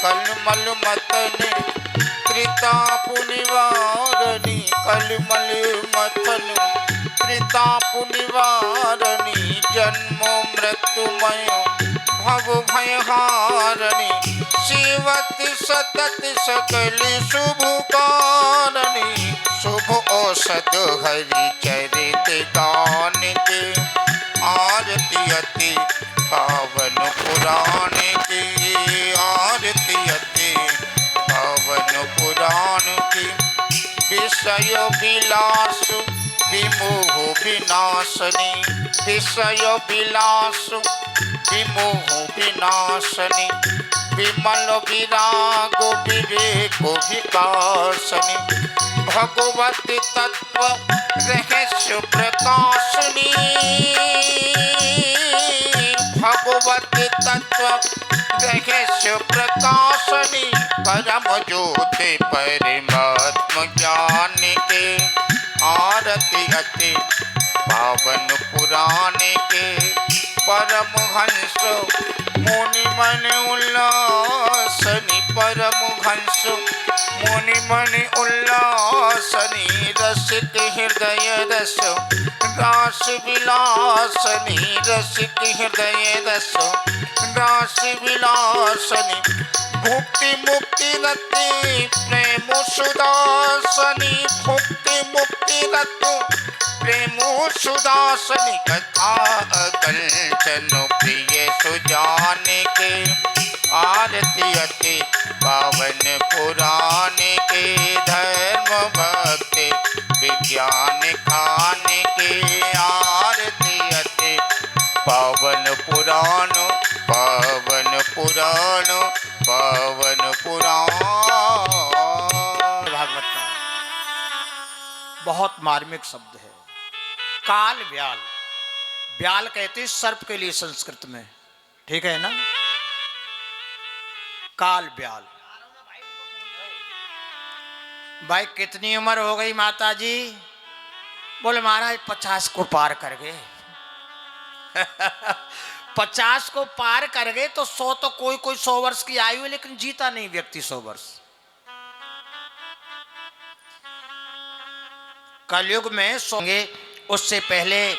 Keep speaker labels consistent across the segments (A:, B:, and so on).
A: कलमल मथन त्रितापु निवारणी, कलमल मथन त्रितापु निवारणी, जन्मो मृत्युमय भव भयहारणी, सेवति सतत सकल शुभ कारणी, शुभ औषध हरि चरित गान के, आरती अति पावन पुराण की, आरती अति पावन पुराण की, विषय विलास विमोह विनाशनी, विषय विलास विमोह विनाशनी, विमल विराग विवेक विकासनी, भगवत तत्व रहस्य प्रकाशनी, भगवत तत्व रहस्य प्रकाशनी, परम ज्योति परमात्म ज्ञान के, आरती अति पावन पुराण के, परमहंस मुनि मन उल्लासनी, परमहंस मुनि मन उल्लासनी, रसिक हृदय रस रास विलासनी, रसिक हृदय रस रास विलासनी, भुक्ति मुक्ति रति प्रेम सुदासनी, भुक्ति मुक्ति रति प्रेम सुदासनी, कथा कंचन प्रिय सुजान के, आरती अति पावन पुराण के, धर्म भक्ति विज्ञान खान के, आरती अति पावन पुराण, पावन पुराण, पावन पुराण।
B: भागवत का बहुत मार्मिक शब्द है, काल व्याल। व्याल कहते सर्प के लिए संस्कृत में, ठीक है ना। काल व्याल। भाई कितनी उम्र हो गई माता जी? बोले महाराज 50 को पार कर गए। 50 को पार कर गए तो 100 तो कोई कोई 100 वर्ष की आयु है, लेकिन जीता नहीं व्यक्ति 100 वर्ष। कलयुग में सोंगे, उससे पहले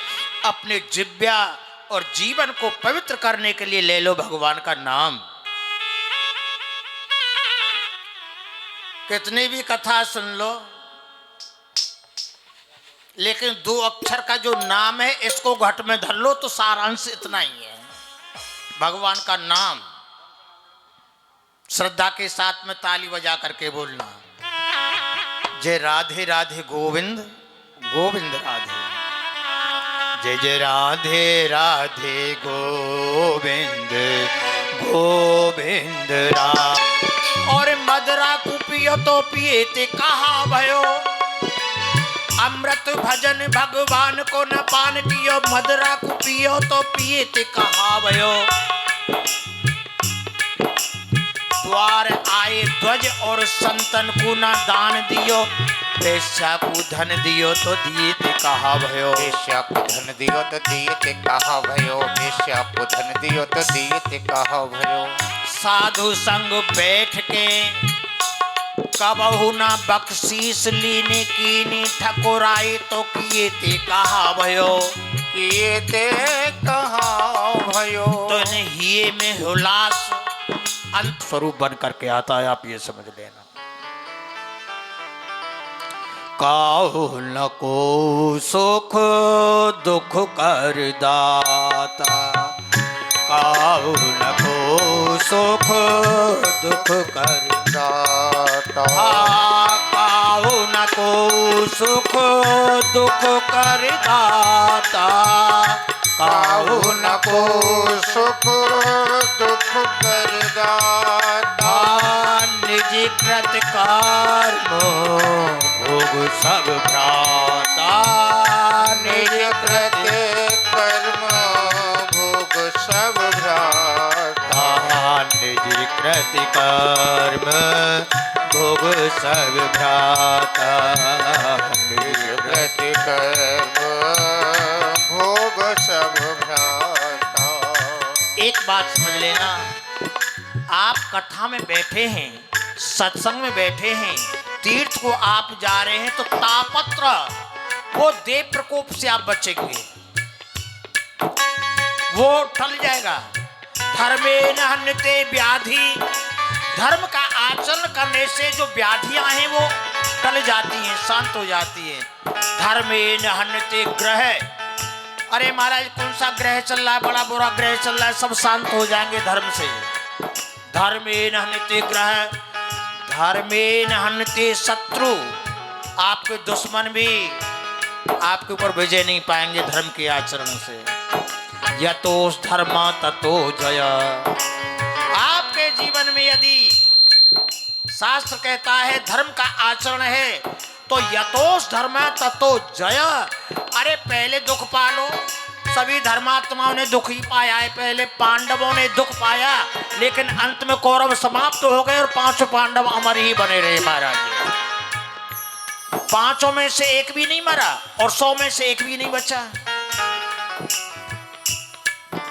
B: अपने जिव्या और जीवन को पवित्र करने के लिए ले लो भगवान का नाम। कितनी भी कथा सुन लो, लेकिन 2 अक्षर का जो नाम है इसको घट में धर लो तो सारांश इतना ही है, भगवान का नाम। श्रद्धा के साथ में ताली बजा करके बोलना, जय राधे राधे गोविंद गोविंद राधे, जय जय राधे राधे गोविंद गोविंद राधे। और मदरा को पियो तो पिए ते कहा भयो, अमृत भजन भगवान को न पान कियो, मदरा को पियो तो पिए ते कहा भयो। द्वार आए ध्वज और संतन को न दान दियो, वेश्या को धन दियो तो दिए ते कहा भयो,
A: वेश्या को धन दियो तो दिए ते कहा भयो, वेश्या को धन दियो तो दिए ते कहा भयो।
B: साधु संग बैठ के कबहु ना बख्शीस लीने कीनी, ठकुराई तो किए ते कहा भयो,
A: किए ते कहा भयो।
B: तो हिये में हुलास अंत स्वरूप बन करके आता है, आप ये समझ लेना। काहु न को सुख दुख कर दाता, काहु न को सुख दुख कर दाता, काहु न को सुख दुख कर दाता, काहु न को
A: सुख दुख कर दाता।
B: निज कृत कर्म भोग सब भ्राता,
A: निज कृत कर्म भोग सब भ्राता,
B: निज कृत कर्म भोग सब भ्राता,
A: निज कृत कर्म भोग सब भ्राता।
B: एक बात समझ लेना, आप कथा में बैठे हैं, सत्संग में बैठे हैं, तीर्थ को आप जा रहे हैं, तो तापत्र वो देव प्रकोप से आप बचेंगे, वो टल जाएगा। धर्मेण हन्यते व्याधि, धर्म का आचरण करने से जो व्याधियां हैं वो टल जाती हैं, शांत हो जाती हैं। धर्मेण हन्यते ग्रह, अरे महाराज कौन सा ग्रह चल रहा है, बड़ा बुरा ग्रह चल रहा है, सब शांत हो जाएंगे धर्म से। धर्मेण हन्यते ग्रह, धर्मेण हन्यते शत्रु, आपके दुश्मन भी आपके ऊपर विजय नहीं पाएंगे धर्म के आचरण से। यतोस धर्म ततो जय, आपके जीवन में यदि शास्त्र कहता है धर्म का आचरण है तो यतोस धर्म ततो जय। अरे पहले दुख पालो, सभी धर्मात्माओं ने दुख ही पाया है, पहले पांडवों ने दुख पाया, लेकिन अंत में कौरव समाप्त हो गए और 5 पांडव अमर ही बने रहे महाराज। 5 में से एक भी नहीं मरा और 100 में से एक भी नहीं बचा।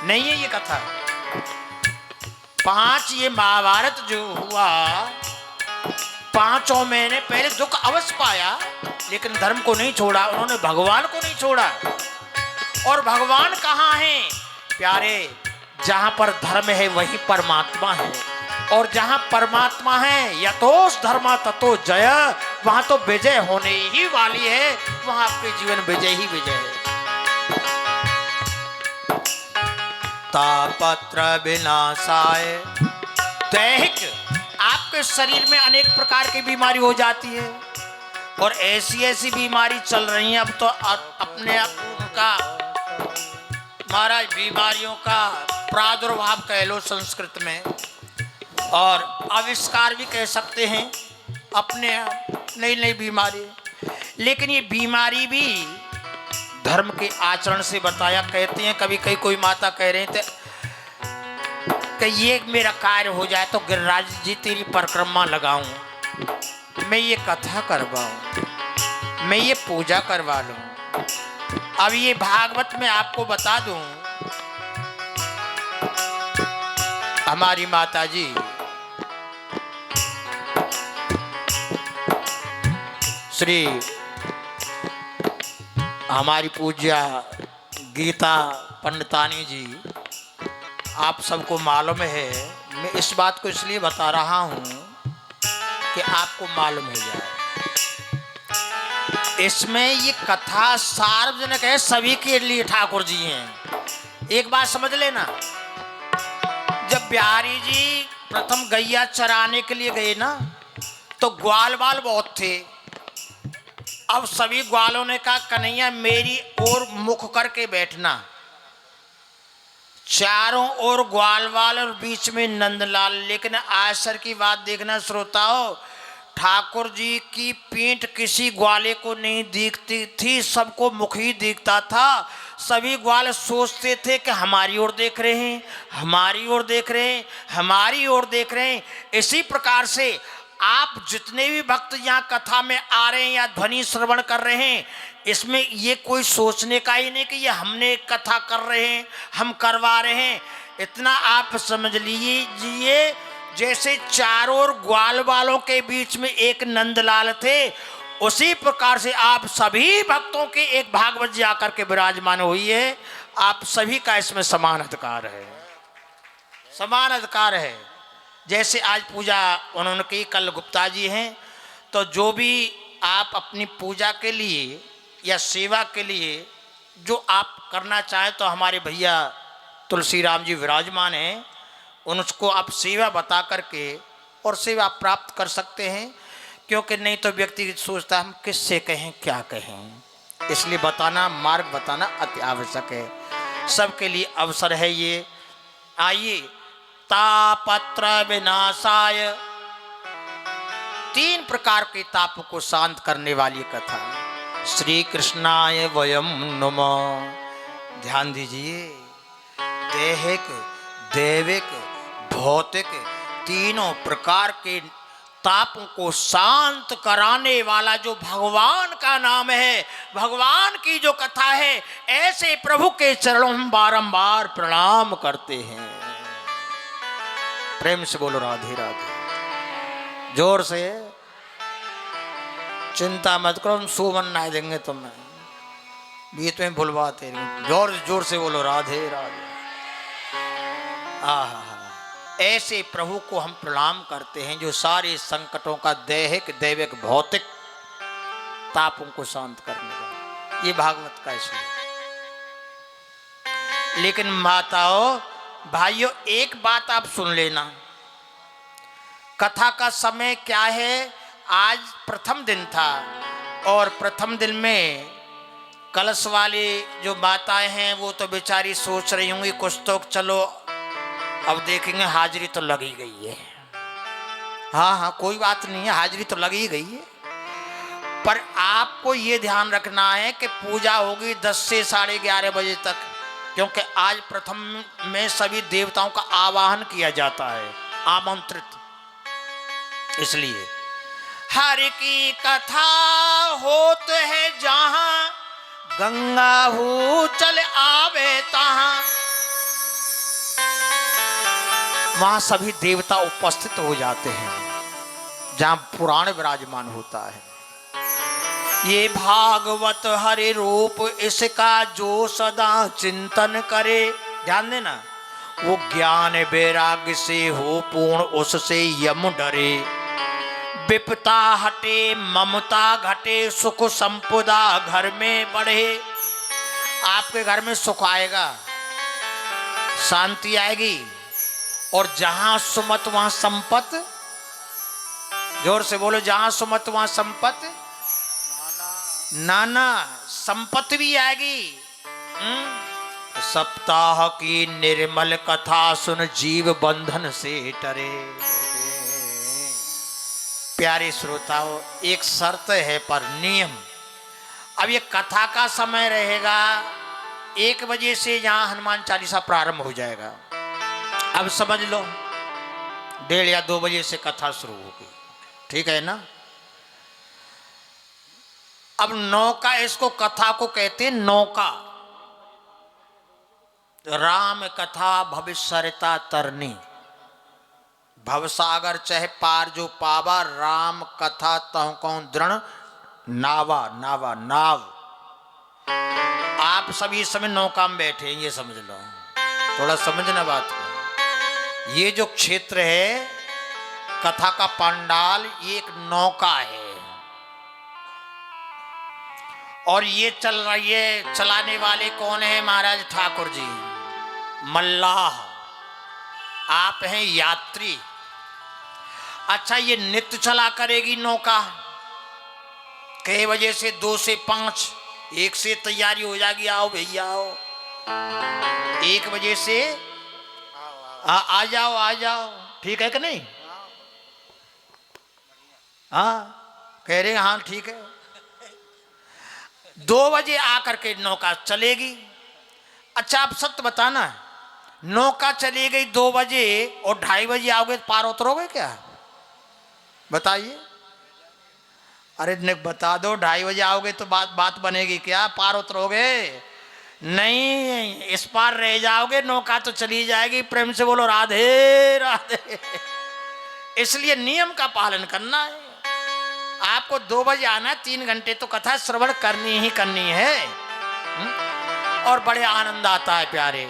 B: नहीं है ये कथा। 5 ये महाभारत जो हुआ, 5 में ने पहले दुख अवश्य पाया लेकिन धर्म को नहीं छोड़ा, उन्होंने भगवान को नहीं छोड़ा। और भगवान कहाँ हैं प्यारे? जहां पर धर्म है वहीं परमात्मा है, और जहां परमात्मा है यतोस धर्म ततो जय, वहां तो विजय होने ही वाली है, वहां आपके जीवन विजय ही विजय है। तापत्र विनाशाय, दैहिक आपके शरीर में अनेक प्रकार की बीमारी हो जाती है, और ऐसी ऐसी बीमारी चल रही है अब तो अपने उनका महाराज बीमारियों का प्रादुर्भाव कह लो संस्कृत में, और आविष्कार भी कह सकते हैं अपने नई नई बीमारी। लेकिन ये बीमारी भी धर्म के आचरण से बताया। कहते हैं कभी कहीं कोई माता कह रहे थे कि ये मेरा कार्य हो जाए तो गिरिराज जी तेरी परिक्रमा लगाऊं, मैं ये कथा करवाऊं, मैं ये पूजा करवा लूं। अब ये भागवत में आपको बता दूं, हमारी माता जी श्री हमारी पूज्या गीता पंडितानी जी, आप सबको मालूम है, मैं इस बात को इसलिए बता रहा हूं कि आपको मालूम हो जाए। इसमें ये कथा सार्वजनिक है, सभी के लिए ठाकुर जी हैं। एक बात समझ लेना, जब बिहारी जी प्रथम गैया चराने के लिए गए ना तो ग्वाल बाल बहुत थे। अब सभी ग्वालों ने कहा कन्हैया मेरी ओर मुख करके बैठना। चारों ओर ग्वाल वाल और बीच में नंदलाल। लेकिन आश्चर्य की बात देखना श्रोताओं, ठाकुर जी की पीठ किसी ग्वाले को नहीं दिखती थी, सबको मुख ही दिखता था। सभी ग्वाल सोचते थे कि हमारी ओर देख रहे हैं, हमारी ओर देख रहे हैं, हमारी ओर देख रहे हैं। इसी प्रकार से आप जितने भी भक्त यहाँ कथा में आ रहे हैं या ध्वनि श्रवण कर रहे हैं, इसमें ये कोई सोचने का ही नहीं कि ये हमने कथा कर रहे हैं, हम करवा रहे हैं। इतना आप समझ लीजिए जैसे चारों ओर ग्वाल वालों के बीच में एक नंदलाल थे, उसी प्रकार से आप सभी भक्तों के एक भागवत जी आकर के विराजमान हुई है। आप सभी का इसमें समान अधिकार है, समान अधिकार है। जैसे आज पूजा उन्होंने की, कल गुप्ता जी हैं, तो जो भी आप अपनी पूजा के लिए या सेवा के लिए जो आप करना चाहें तो हमारे भैया तुलसी राम जी विराजमान हैं, उनको आप सेवा बता करके और सेवा प्राप्त कर सकते हैं। क्योंकि नहीं तो व्यक्ति सोचता हम किससे कहें क्या कहें, इसलिए बताना, मार्ग बताना अति आवश्यक है। सबके लिए अवसर है ये। आइए, तापत्र विनाशाय, 3 प्रकार के ताप को शांत करने वाली कथा। श्री कृष्णाय वयम नमः। ध्यान दीजिए, दैहिक, दैविक, भौतिक तीनों प्रकार के तापों को शांत कराने वाला जो भगवान का नाम है, भगवान की जो कथा है, ऐसे प्रभु के चरणों में बारंबार प्रणाम करते हैं, प्रेम से बोलो राधे राधे, जोर से। चिंता मत करो, हम सुमन ना देंगे तुम्हें, बीच में भुलवाते नहीं। जोर जोर से बोलो राधे राधे। आहा, ऐसे प्रभु को हम प्रणाम करते हैं जो सारे संकटों का दैहिक दैविक भौतिक तापों को शांत करने का। ये भागवत का इसलिए। लेकिन माताओं भाइयों, एक बात आप सुन लेना, कथा का समय क्या है। आज प्रथम दिन था और प्रथम दिन में कलश वाली जो माताएं हैं वो तो बेचारी सोच रही होंगी कुछ तो चलो अब देखेंगे, हाजिरी तो लगी गई है। हाँ हाँ कोई बात नहीं है, हाजिरी तो लगी गई है, पर आपको ये ध्यान रखना है कि पूजा होगी 10 से 11:30 बजे तक, क्योंकि आज प्रथम में सभी देवताओं का आवाहन किया जाता है, आमंत्रित। इसलिए हर की कथा होत है जहां, गंगा हो चल आवे तहां। वहां सभी देवता उपस्थित हो जाते हैं जहां पुराण विराजमान होता है। ये भागवत हरि रूप इसका जो सदा चिंतन करे, ध्यान देना, वो ज्ञान वैराग्य से हो पूर्ण, उससे यम डरे। विपता हटे ममता घटे, सुख संपदा घर में बढ़े। आपके घर में सुख आएगा, शांति आएगी, और जहां सुमत वहां संपत। जोर से बोलो, जहां सुमत वहां संपत नाना, संपत्ति भी आएगी। सप्ताह की निर्मल कथा सुन, जीव बंधन से डरे। प्यारे श्रोताओं, एक शर्त है पर नियम। अब ये कथा का समय रहेगा 1 बजे से, यहां हनुमान चालीसा प्रारंभ हो जाएगा। अब समझ लो 1:30 या 2 बजे से कथा शुरू होगी, ठीक है ना। अब नौका, इसको कथा को कहते हैं नौका। राम कथा भविष्यरिता तरनी, भवसागर चाहे पार जो पावा, राम कथा तह कौन दृढ़ नावा। नावा नाव। आप सभी इस समय नौका में बैठे हैं, ये समझ लो, थोड़ा समझना बात को। ये जो क्षेत्र है कथा का पंडाल, ये एक नौका है, और ये चल रही है, चलाने वाले कौन है? महाराज ठाकुर जी, मल्लाह। आप हैं यात्री। अच्छा, ये नित्य चला करेगी नौका, कई बजे से 2 से 5, 1 से तैयारी हो जाएगी, आओ भैया आओ, 1 बजे से आ जाओ आ जाओ, ठीक है कि नहीं? हाँ कह रहे हैं, हाँ ठीक है। 2 बजे आकर के नौका चलेगी। अच्छा आप सत्य बताना, नौका चली गई 2 बजे और 2:30 बजे आओगे तो पार उतरोगे क्या? बताइए। अरे बता दो, 2:30 बजे आओगे तो बात बनेगी क्या? पार उतरोगे? नहीं, इस पार रह जाओगे, नौका तो चली जाएगी। प्रेम से बोलो राधे राधे। इसलिए नियम का पालन करना है। आपको 2 बजे आना है, 3 घंटे तो कथा श्रवण करनी ही करनी है। और बड़े आनंद आता है प्यारे।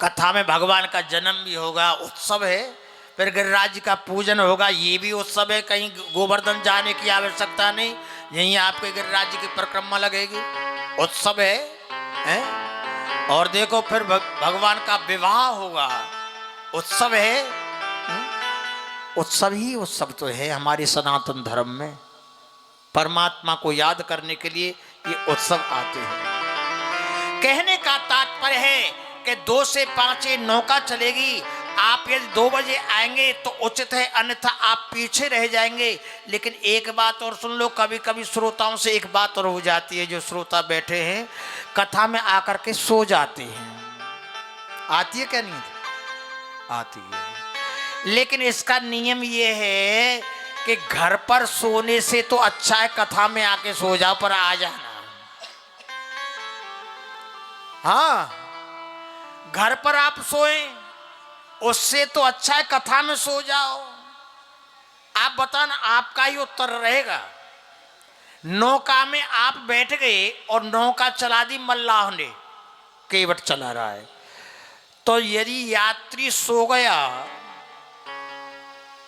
B: कथा में भगवान का जन्म भी होगा, उत्सव है, फिर गिरिराज का पूजन होगा, ये भी उत्सव है। कहीं गोवर्धन जाने की आवश्यकता नहीं, यहीं आपके गिरिराज की परिक्रमा लगेगी, उत्सव है। और देखो फिर भगवान का विवाह होगा, उत्सव है। उत्सव ही उत्सव तो है हमारे सनातन धर्म में। परमात्मा को याद करने के लिए ये उत्सव आते हैं। कहने का तात्पर्य है कि 2 से 5 ये नौका चलेगी। आप यदि 2 बजे आएंगे तो उचित है, अन्यथा आप पीछे रह जाएंगे। लेकिन एक बात और सुन लो, कभी कभी श्रोताओं से एक बात और हो जाती है, जो श्रोता बैठे हैं कथा में आकर के सो जाते हैं। आती है क्या? नहीं आती है। लेकिन इसका नियम ये है कि घर पर सोने से तो अच्छा है कथा में आके सो जाओ, पर आ जाना। हाँ, घर पर आप सोएं, उससे तो अच्छा है कथा में सो जाओ। आप बताना, आपका ही उत्तर रहेगा। नौका में आप बैठ गए और नौका चला दी मल्लाह ने, केवट चला रहा है, तो यदि यात्री सो गया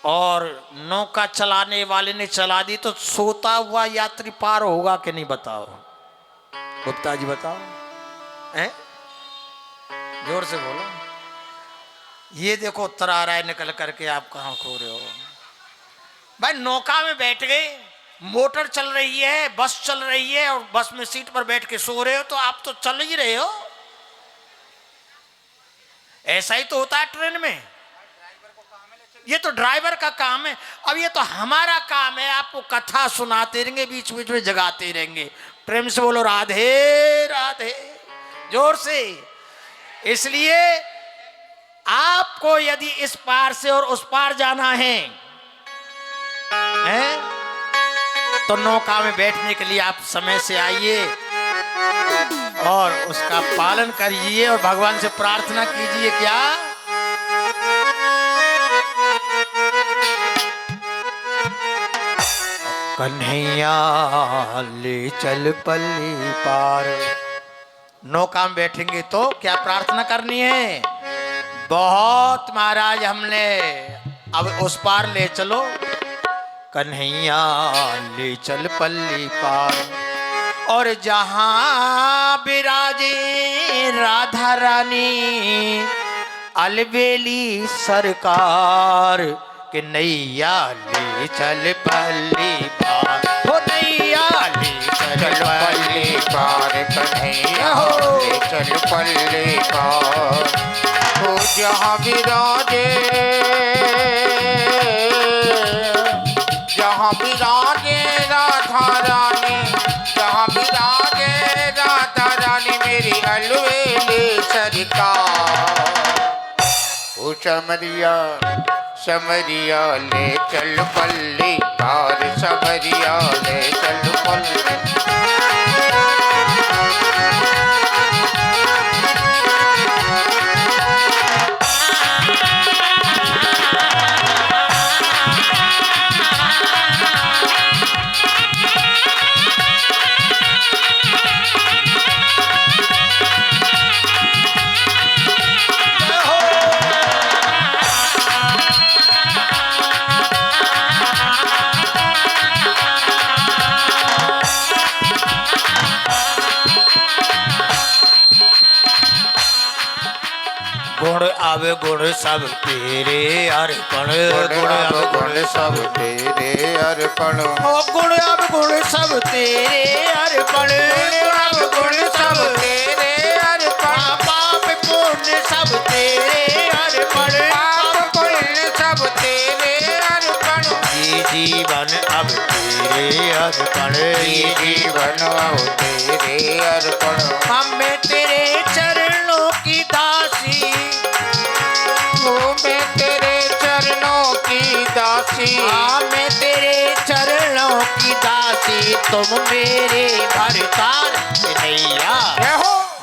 B: और नौका चलाने वाले ने चला दी तो सोता हुआ यात्री पार होगा कि नहीं, बताओ गुप्ता जी बताओ, हैं? जोर से बोलो। ये देखो उत्तर आ रहा है निकल करके, आप कहाँ खो रहे हो भाई। नौका में बैठ गए, मोटर चल रही है, बस चल रही है और बस में सीट पर बैठ के सो रहे हो, तो आप तो चल ही रहे हो। ऐसा ही तो होता है ट्रेन में। ये तो ड्राइवर का काम है। अब ये तो हमारा काम है, आपको कथा सुनाते रहेंगे, बीच बीच में जगाते रहेंगे। प्रेम से बोलो राधे राधे, जोर से। इसलिए आपको यदि इस पार से और उस पार जाना है, तो नौका में बैठने के लिए आप समय से आइए और उसका पालन करिए और भगवान से प्रार्थना कीजिए। क्या कन्हैया ले चल पल्ली पार। नौका में बैठेंगे तो क्या प्रार्थना करनी है? बहुत महाराज हमने, अब उस पार ले चलो, कन्हैया ले चल पल्ली पार। और जहां विराजे राधा रानी, अलबेली सरकार के नैया ले चल पल्ली पार। हो नैया ले चल पल्ली
A: पार, कन्हैया ले चल पल्ली पार। हो जहाँ विराजे, जहाँ विराजे राधा रानी, जहाँ विराजे राधा रानी मेरी अलवेली सरकार। ओ समरिया समरिया ले चल पल्ली पार, समरिया ले चल पल्ली।
B: गुण आवे गुण सब तेरे अर्पण,
A: गुण आवे गुण सब तेरे अर्पण।
B: ओ गुण आवे गुण सब तेरे अर्पण,
A: गुण आवे गुण सब तेरे अर्पण।
B: पाप पुण्य सब तेरे अर्पण,
A: पाप पुण्य सब तेरे अर्पण।
B: ये जीवन अब तेरे अर्पण,
A: ये जीवन अब तेरे अर्पण।
B: हमें तेरे चरणों की दासी,
A: मैं तेरे चरणों की दासी।
B: मैं तेरे चरणों की दासी, तुम मेरे भरतार नैया,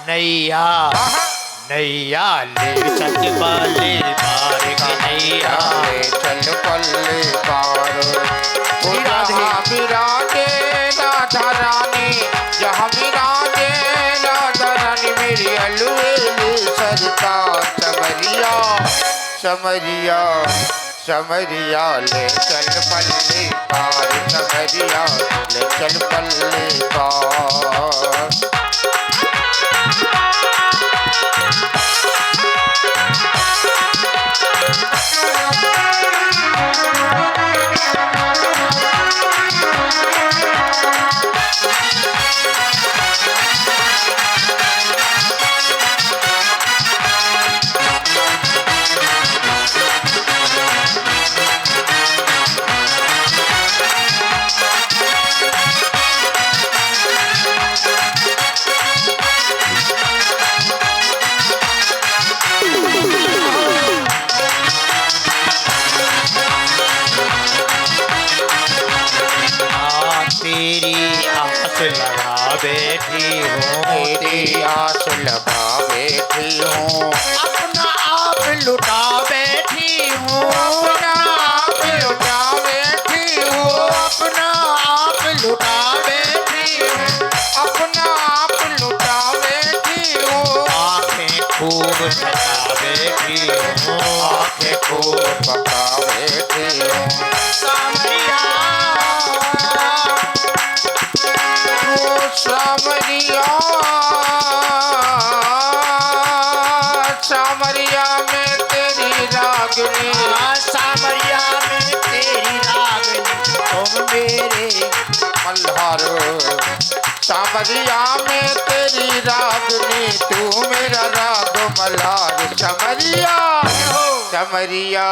B: नैया नैया ले चल पल्ली पार, नैया
A: ले चल पल्ली पार। जहाँ विराजे राधा रानी, जहाँ विराजे राधा रानी मेरी अलवेली सरकार। समरिया समरिया समरिया ले चल पल्ली पार, समरिया ले चल पल्ली पार।
B: तेरी आस लगा बैठी हूँ,
A: तेरी आस लगा बैठी हूँ।
B: अपना आप लुटा बैठी हूँ,
A: अपना आप लुटा बैठी हूँ,
B: अपना आप लुटा बैठी हूँ,
A: अपना आप लुटा बैठी हूँ,
B: आंखें खूब सता बैठी हूँ,
A: आंखें खूब पका बैठी हूँ।
B: सामरिया
A: ओ सामरिया, सामरिया में तेरी रागनी,
B: सामरिया में तेरी रागनी, तुम मेरे
A: मल्हार। सामरिया में तेरी रागनी, तू मेरा राग मल्हार। समरिया समरिया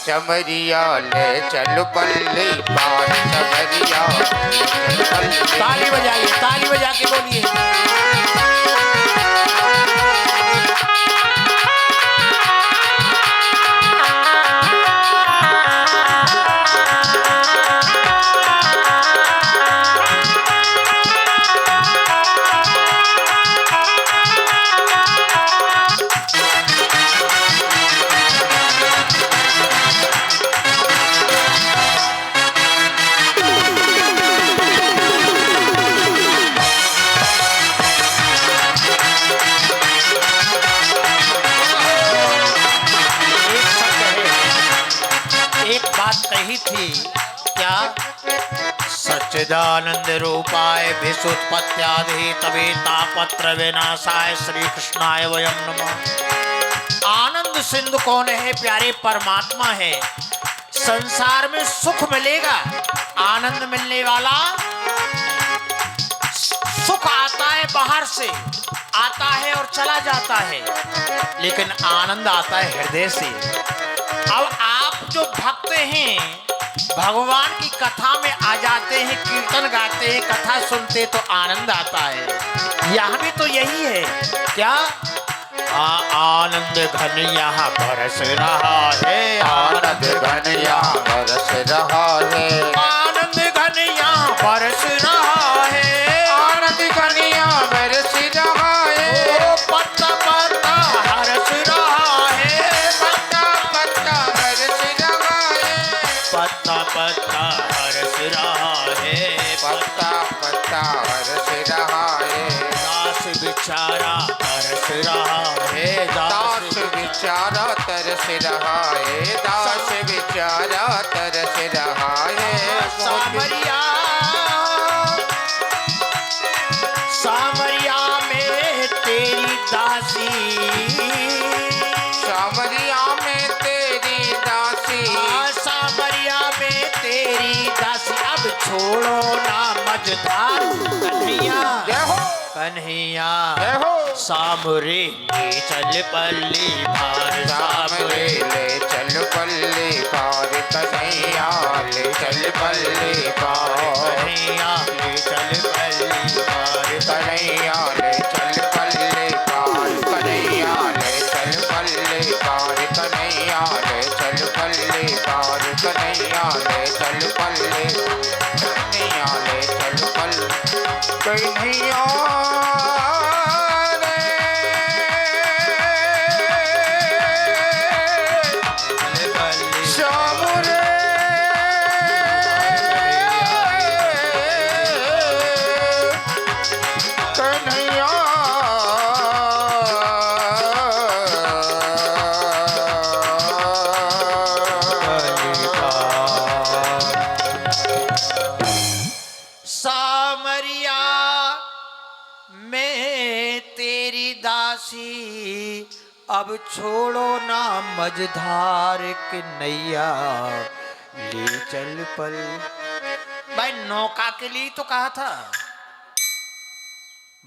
A: समरिया ले चल पल्ली पार, समरिया ले चल पल्ली।
B: ताली बजाइए, ताली बजा के बोलिए। एक बात कही थी क्या, सच्चिदानंद रूपाय विशुत्पत्त्यादि तवे तापत्र विनाशाय श्री कृष्णाय वयम नमः। आनंद सिंधु कौन है? प्यारे परमात्मा है। संसार में सुख मिलेगा, आनंद मिलने वाला, सुख आता है बाहर से, आता है और चला जाता है, लेकिन आनंद आता है हृदय से। अब आप जो भक्त हैं, भगवान की कथा में आ जाते हैं, कीर्तन गाते हैं, कथा सुनते तो आनंद आता है। यहाँ भी तो यही है क्या, आनंद घन यहाँ बरस रहा है,
A: आनंद घन यहाँ बरस रहा है,
B: आनंद घन यहाँ बरस रहा है,
A: आनंद घन यहाँ बरस रहा है।
B: ओ पत्ता पत्ता हरस रहा है,
A: पत्ता पत्ता बरस रहा है,
B: पत्ता पत्ता हरस रहा है,
A: पत्ता पत्ता बरस रहा है।
B: दास बेचारा तरस रहा है,
A: दास बेचारा तरस रहा है, दास बेचारा तरस रहा है।
B: सामरिया, सामरिया में तेरी दासी,
A: सामरिया में तेरी दासी,
B: सामरिया में तेरी दासी। अब छोड़ो ना मझधार कन्हैया,
A: जय हो
B: कन्हैया
A: जय हो।
B: सामरे ले चल पल्ली भार,
A: सामरे ले चल पल्ली पार, कन्हैया ले चल पल्ली पार,
B: कन्हैया ले चल पल्ली भार,
A: कन्हैया ले चल पल्ली पार, कन्हैया ले चल पल्ली पार, कन्हैया ले चल पल्ली पार, कन्हैया ले चल पल्ली, कन्हैया ले चल पल्ली, कन्हैया श्याम रे कन्हैया।
B: सामरिया में तेरी दासी, अब छोड़ो ना मझधार कन्हैया ले चल पल। भाई नौका के लिए तो कहा था,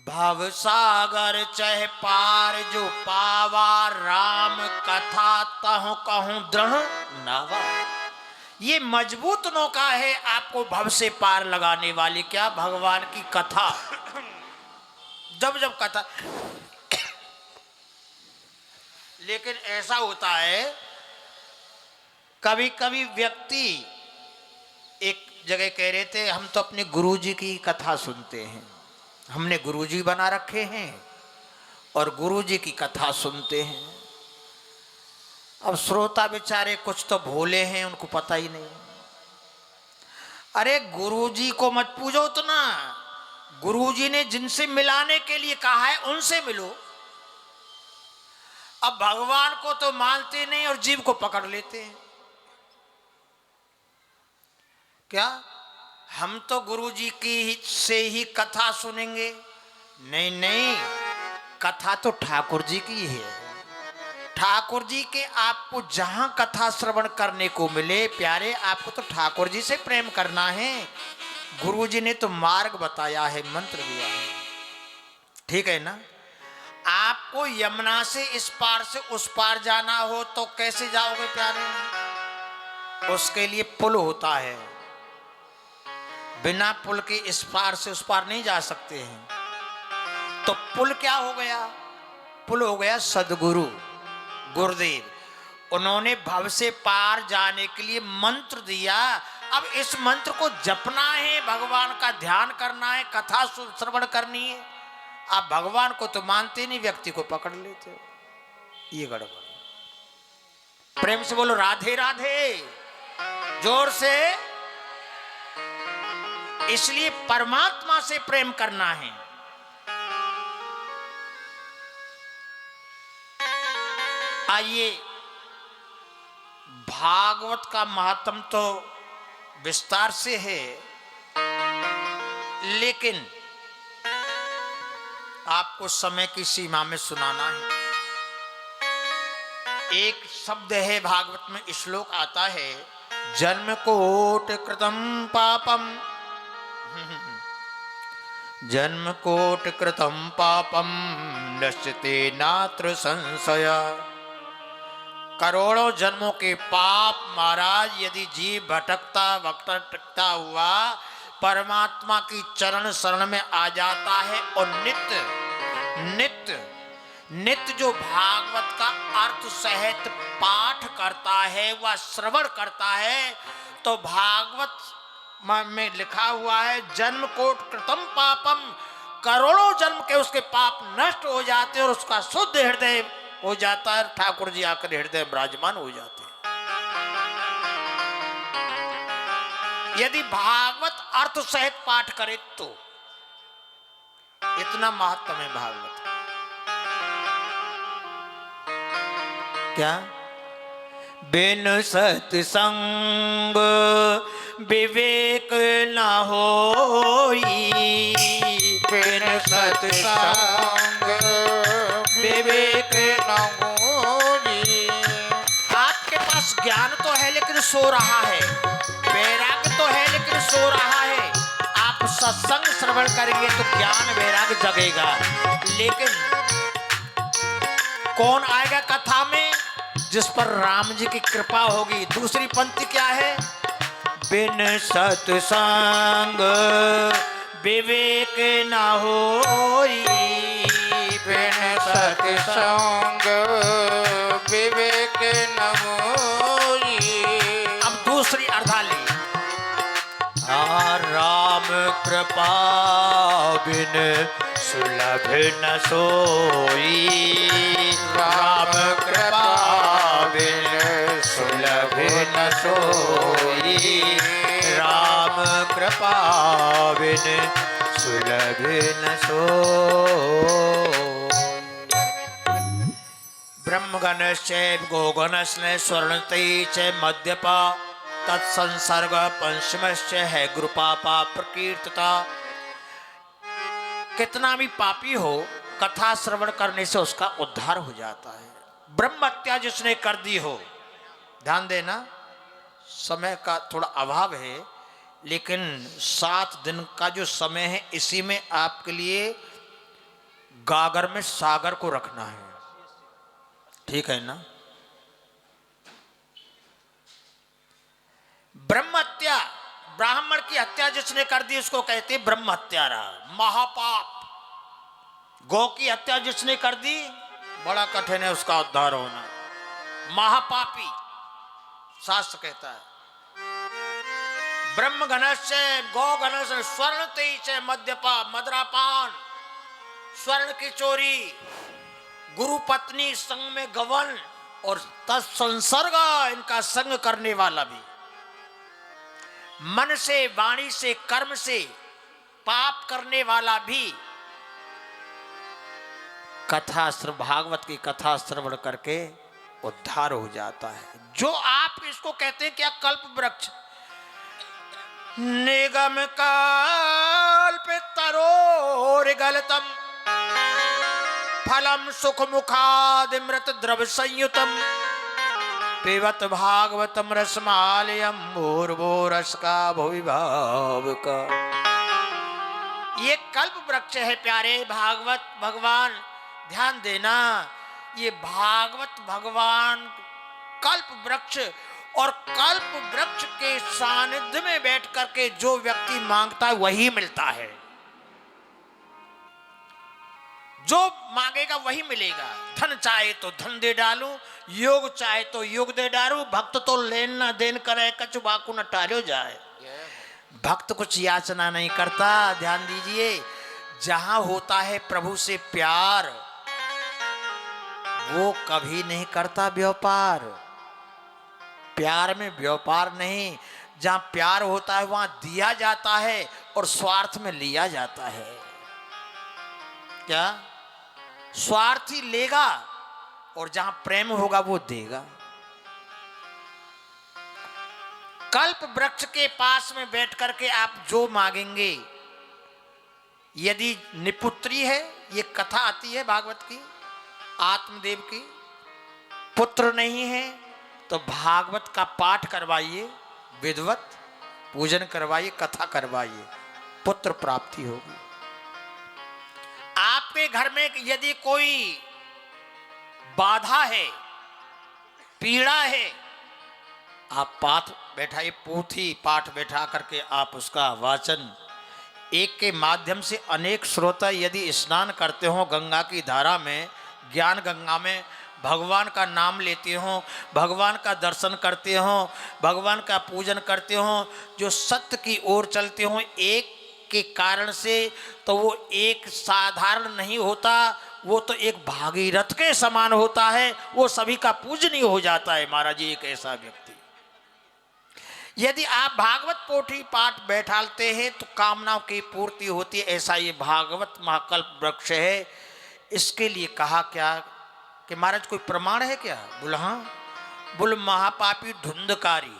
B: भव सागर चह पार जो पावा, राम कथा तहु कहूं दृढ़ नावा। ये मजबूत नौका है आपको भव से पार लगाने वाली। क्या? भगवान की कथा। जब जब कथा, लेकिन ऐसा होता है कभी कभी व्यक्ति, एक जगह कह रहे थे हम तो अपने गुरुजी की कथा सुनते हैं, हमने गुरुजी बना रखे हैं और गुरुजी की कथा सुनते हैं। अब श्रोता बेचारे कुछ तो भोले हैं, उनको पता ही नहीं। अरे गुरुजी को मत पूजो तो ना, गुरुजी ने जिनसे मिलाने के लिए कहा है उनसे मिलो। अब भगवान को तो मानते नहीं और जीव को पकड़ लेते हैं। क्या हम तो गुरुजी की से ही कथा सुनेंगे? नहीं नहीं, कथा तो ठाकुर जी की है। ठाकुर जी के आपको जहां कथा श्रवण करने को मिले प्यारे, आपको तो ठाकुर जी से प्रेम करना है। गुरु जी ने तो मार्ग बताया है, मंत्र दिया है, ठीक है ना। आपको यमुना से इस पार से उस पार जाना हो तो कैसे जाओगे प्यारे? उसके लिए पुल होता है, बिना पुल के इस पार से उस पार नहीं जा सकते हैं। तो पुल क्या हो गया? पुल हो गया सदगुरु गुरुदेव। उन्होंने भव से पार जाने के लिए मंत्र दिया। अब इस मंत्र को जपना है, भगवान का ध्यान करना है, कथा श्रवण करनी है। आप भगवान को तो मानते नहीं, व्यक्ति को पकड़ लेते हो, ये गड़बड़। प्रेम से बोलो राधे राधे, जोर से। इसलिए परमात्मा से प्रेम करना है। आइए, भागवत का महात्म तो विस्तार से है, लेकिन आपको समय की सीमा में सुनाना है। एक शब्द है भागवत में, श्लोक आता है, जन्म कोट कृतम पापम, जन्म कोट कृतम पापम नश्यते नात्र संशय। करोड़ों जन्मों के पाप महाराज यदि जीव भटकता हुआ परमात्मा की चरण शरण में आ जाता है और नित्य जो भागवत का अर्थ सहित पाठ करता है, वह श्रवण करता है, तो भागवत में लिखा हुआ है जन्म कोट कृतम पापम, करोड़ों जन्म के उसके पाप नष्ट हो जाते और उसका शुद्ध हृदय हो जाता है। ठाकुर जी आकर हृदय विराजमान हो जाते हैं। यदि भागवत अर्थ सहित पाठ करे तो इतना महत्व है भागवत। क्या? बिन सत्संग विवेक न होई,
A: बिन सत्संग विवेक न होई।
B: आपके पास ज्ञान तो है लेकिन सो रहा है, वैराग्य तो है लेकिन सो रहा है। आप सत्संग श्रवण करेंगे तो ज्ञान वैराग्य जगेगा। लेकिन कौन आएगा कथा में? जिस पर राम जी की कृपा होगी। दूसरी पंक्ति क्या है? बिन सत्संग विवेक न होई,
A: बिन सत्संग विवेक न होई।
B: अब दूसरी अर्धा ले, राम कृपा बिन सुलभ न सोई, राम कृपा बिन सुलभ न सोई, राम कृपा बिन सुलभ न सोई। ब्रह्मगणश्च गोगणश्च स्वर्णते च मध्यपा तत्संसर्ग पंचमश्च है गुरुपापा प्रकीर्तता। कितना भी पापी हो, कथा श्रवण करने से उसका उद्धार हो जाता है। ब्रह्म हत्या जिसने कर दी हो, ध्यान देना, समय का थोड़ा अभाव है, लेकिन 7 दिन का जो समय है इसी में आपके लिए गागर में सागर को रखना है, ठीक है ना। ब्रह्म हत्या, ब्राह्मण की हत्या जिसने कर दी उसको कहते ब्रह्म हत्यारा, महापाप। गौ की हत्या जिसने कर दी, बड़ा कठिन है उसका उद्धार होना, महापापी शास्त्र कहता है। ब्रह्म घनस्य गौ घनस्य स्वर्ण तेज मद्यपा, मदरापान, स्वर्ण की चोरी, गुरु पत्नी संग में गवन, और तत्संसर्ग इनका संग करने वाला भी, मन से, वाणी से, कर्म से पाप करने वाला भी कथा भागवत की कथा श्रवण करके उद्धार हो जाता है। जो आप इसको कहते हैं क्या, कल्प वृक्ष, निगम कल्प तरोर्गलितम फलम सुख मुखादिमृत द्रव संयुतम पिबत भागवतम रसमालयम भूर्भो रस का भुविभाव का। ये कल्प वृक्ष है प्यारे भागवत भगवान, ध्यान देना, ये भागवत भगवान कल्प वृक्ष, और कल्प वृक्ष के सानिध्य में बैठ करके जो व्यक्ति मांगता है वही मिलता है, जो मांगेगा वही मिलेगा। धन चाहे तो धन दे डालूं, योग चाहे तो योग दे डालूं, भक्त तो लेन ना देन करे कछु बाकू न टालो जाए। भक्त कुछ याचना नहीं करता, ध्यान दीजिए, जहां होता है प्रभु से प्यार वो कभी नहीं करता व्यापार। प्यार में व्यापार नहीं, जहां प्यार होता है वहां दिया जाता है और स्वार्थ में लिया जाता है। क्या स्वार्थी लेगा और जहां प्रेम होगा वो देगा। कल्प वृक्ष के पास में बैठ करके आप जो मांगेंगे, यदि निपुत्री है, ये कथा आती है भागवत की, आत्मदेव की, पुत्र नहीं है तो भागवत का पाठ करवाइए, विधिवत पूजन करवाइए, कथा करवाइए, पुत्र प्राप्ति होगी। आपके घर में यदि कोई बाधा है, पीड़ा है, आप पाठ बैठाइए, पोथी पाठ बैठा करके आप उसका वाचन, एक के माध्यम से अनेक श्रोता यदि स्नान करते हो गंगा की धारा में, ज्ञान गंगा में, भगवान का नाम लेते हो, भगवान का दर्शन करते हो, भगवान का पूजन करते हो, जो सत्य की ओर चलते हो एक के कारण से, तो वो एक साधारण नहीं होता, वो तो एक भागीरथ के समान होता है, वो सभी का पूजनीय हो जाता है। महाराज जी, एक ऐसा व्यक्ति यदि आप भागवत पोथी पाठ बैठालते हैं तो कामनाओं की पूर्ति होती है। ऐसा ये भागवत महाकल्प वृक्ष है। इसके लिए कहा क्या कि महाराज कोई प्रमाण है क्या? बोला हाँ, बोल महापापी धुंधकारी,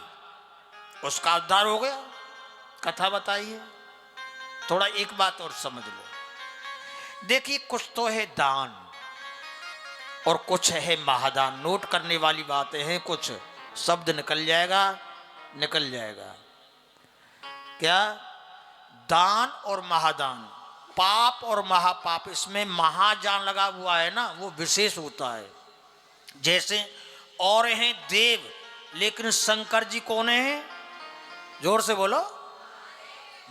B: उसका उद्धार हो गया। कथा बताइए, थोड़ा एक बात और समझ लो। देखिए, कुछ तो है दान और कुछ है महादान। नोट करने वाली बातें हैं, कुछ शब्द निकल जाएगा। क्या? दान और महादान, पाप और महापाप, इसमें महाजान लगा हुआ है ना, वो विशेष होता है। जैसे और हैं देव, लेकिन शंकर जी कौन है? जोर से बोलो,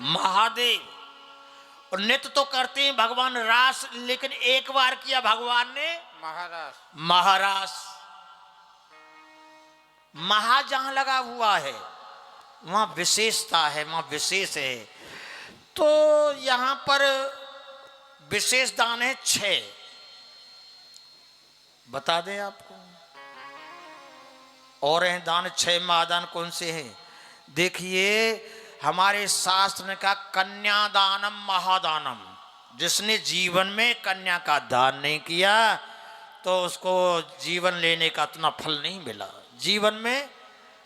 B: महादेव। और नित्य तो करते हैं भगवान रास, लेकिन एक बार किया भगवान ने महारास। महा जहां लगा हुआ है वहां विशेषता है, वहां विशेष है। तो यहां पर विशेष दान है 6, बता दें आपको। और हैं दान 6 महादान कौन से हैं? देखिए, हमारे शास्त्र ने कहा कन्यादानम महादानम। जिसने जीवन में कन्या का दान नहीं किया तो उसको जीवन लेने का इतना फल नहीं मिला। जीवन में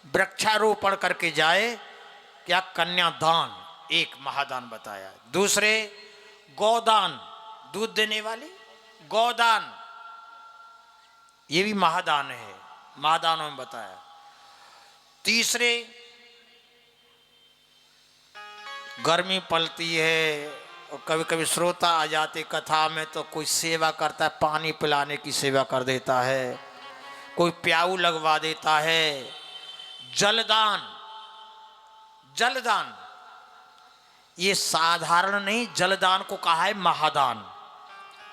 B: वृक्षारोपण करके जाए, क्या कन्यादान एक महादान बताया। दूसरे गौदान, दूध देने वाली गौदान, ये भी महादान है, महादानों में बताया। तीसरे, गर्मी पलती है और कभी कभी श्रोता आ जाते कथा में तो कोई सेवा करता है, पानी पिलाने की सेवा कर देता है, कोई प्याऊ लगवा देता है। जलदान, जलदान ये साधारण नहीं, जलदान को कहा है महादान।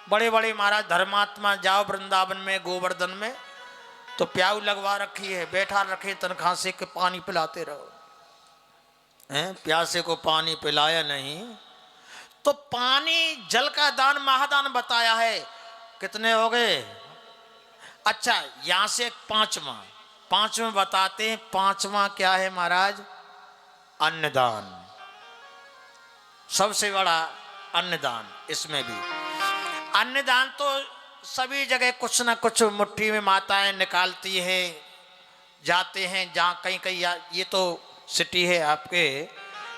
B: बड़े बड़े महाराज धर्मात्मा जाओ वृंदावन में, गोवर्धन में, तो प्याऊ लगवा रखी है, बैठा रखे तनख्वाह से कि पानी पिलाते रहो। हैं, प्यासे को पानी पिलाया नहीं तो पानी, जल का दान महादान बताया है। कितने हो गए? अच्छा, यहां से पांचवा बताते हैं। पांचवा क्या है महाराज? अन्नदान। सबसे बड़ा अन्नदान। इसमें भी अन्नदान तो सभी जगह कुछ ना कुछ मुट्ठी में माताएं निकालती हैं, जाते हैं जहाँ कहीं कहीं। ये तो सिटी है आपके,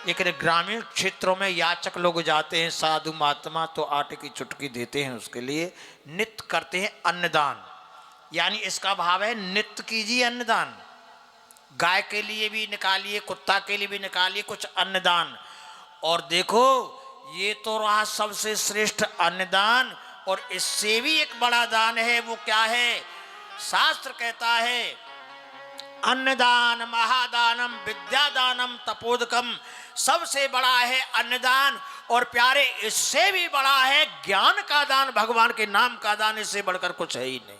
B: लेकिन ग्रामीण क्षेत्रों में याचक लोग जाते हैं, साधु महात्मा, तो आटे की चुटकी देते हैं, उसके लिए नित्य करते हैं अन्नदान। यानी इसका भाव है नित्य कीजिए अन्नदान। गाय के लिए भी निकालिए, कुत्ता के लिए भी निकालिए कुछ अन्नदान। और देखो, ये तो रहा सबसे श्रेष्ठ अन्नदान। और इससे भी एक बड़ा दान है, वो क्या है? शास्त्र कहता है अन्नदान महादानम विद्यादानम तपोदकम। सबसे बड़ा है अन्नदान। और प्यारे, इससे भी बड़ा है ज्ञान का दान, भगवान के नाम का दान। इससे बढ़कर कुछ है ही नहीं।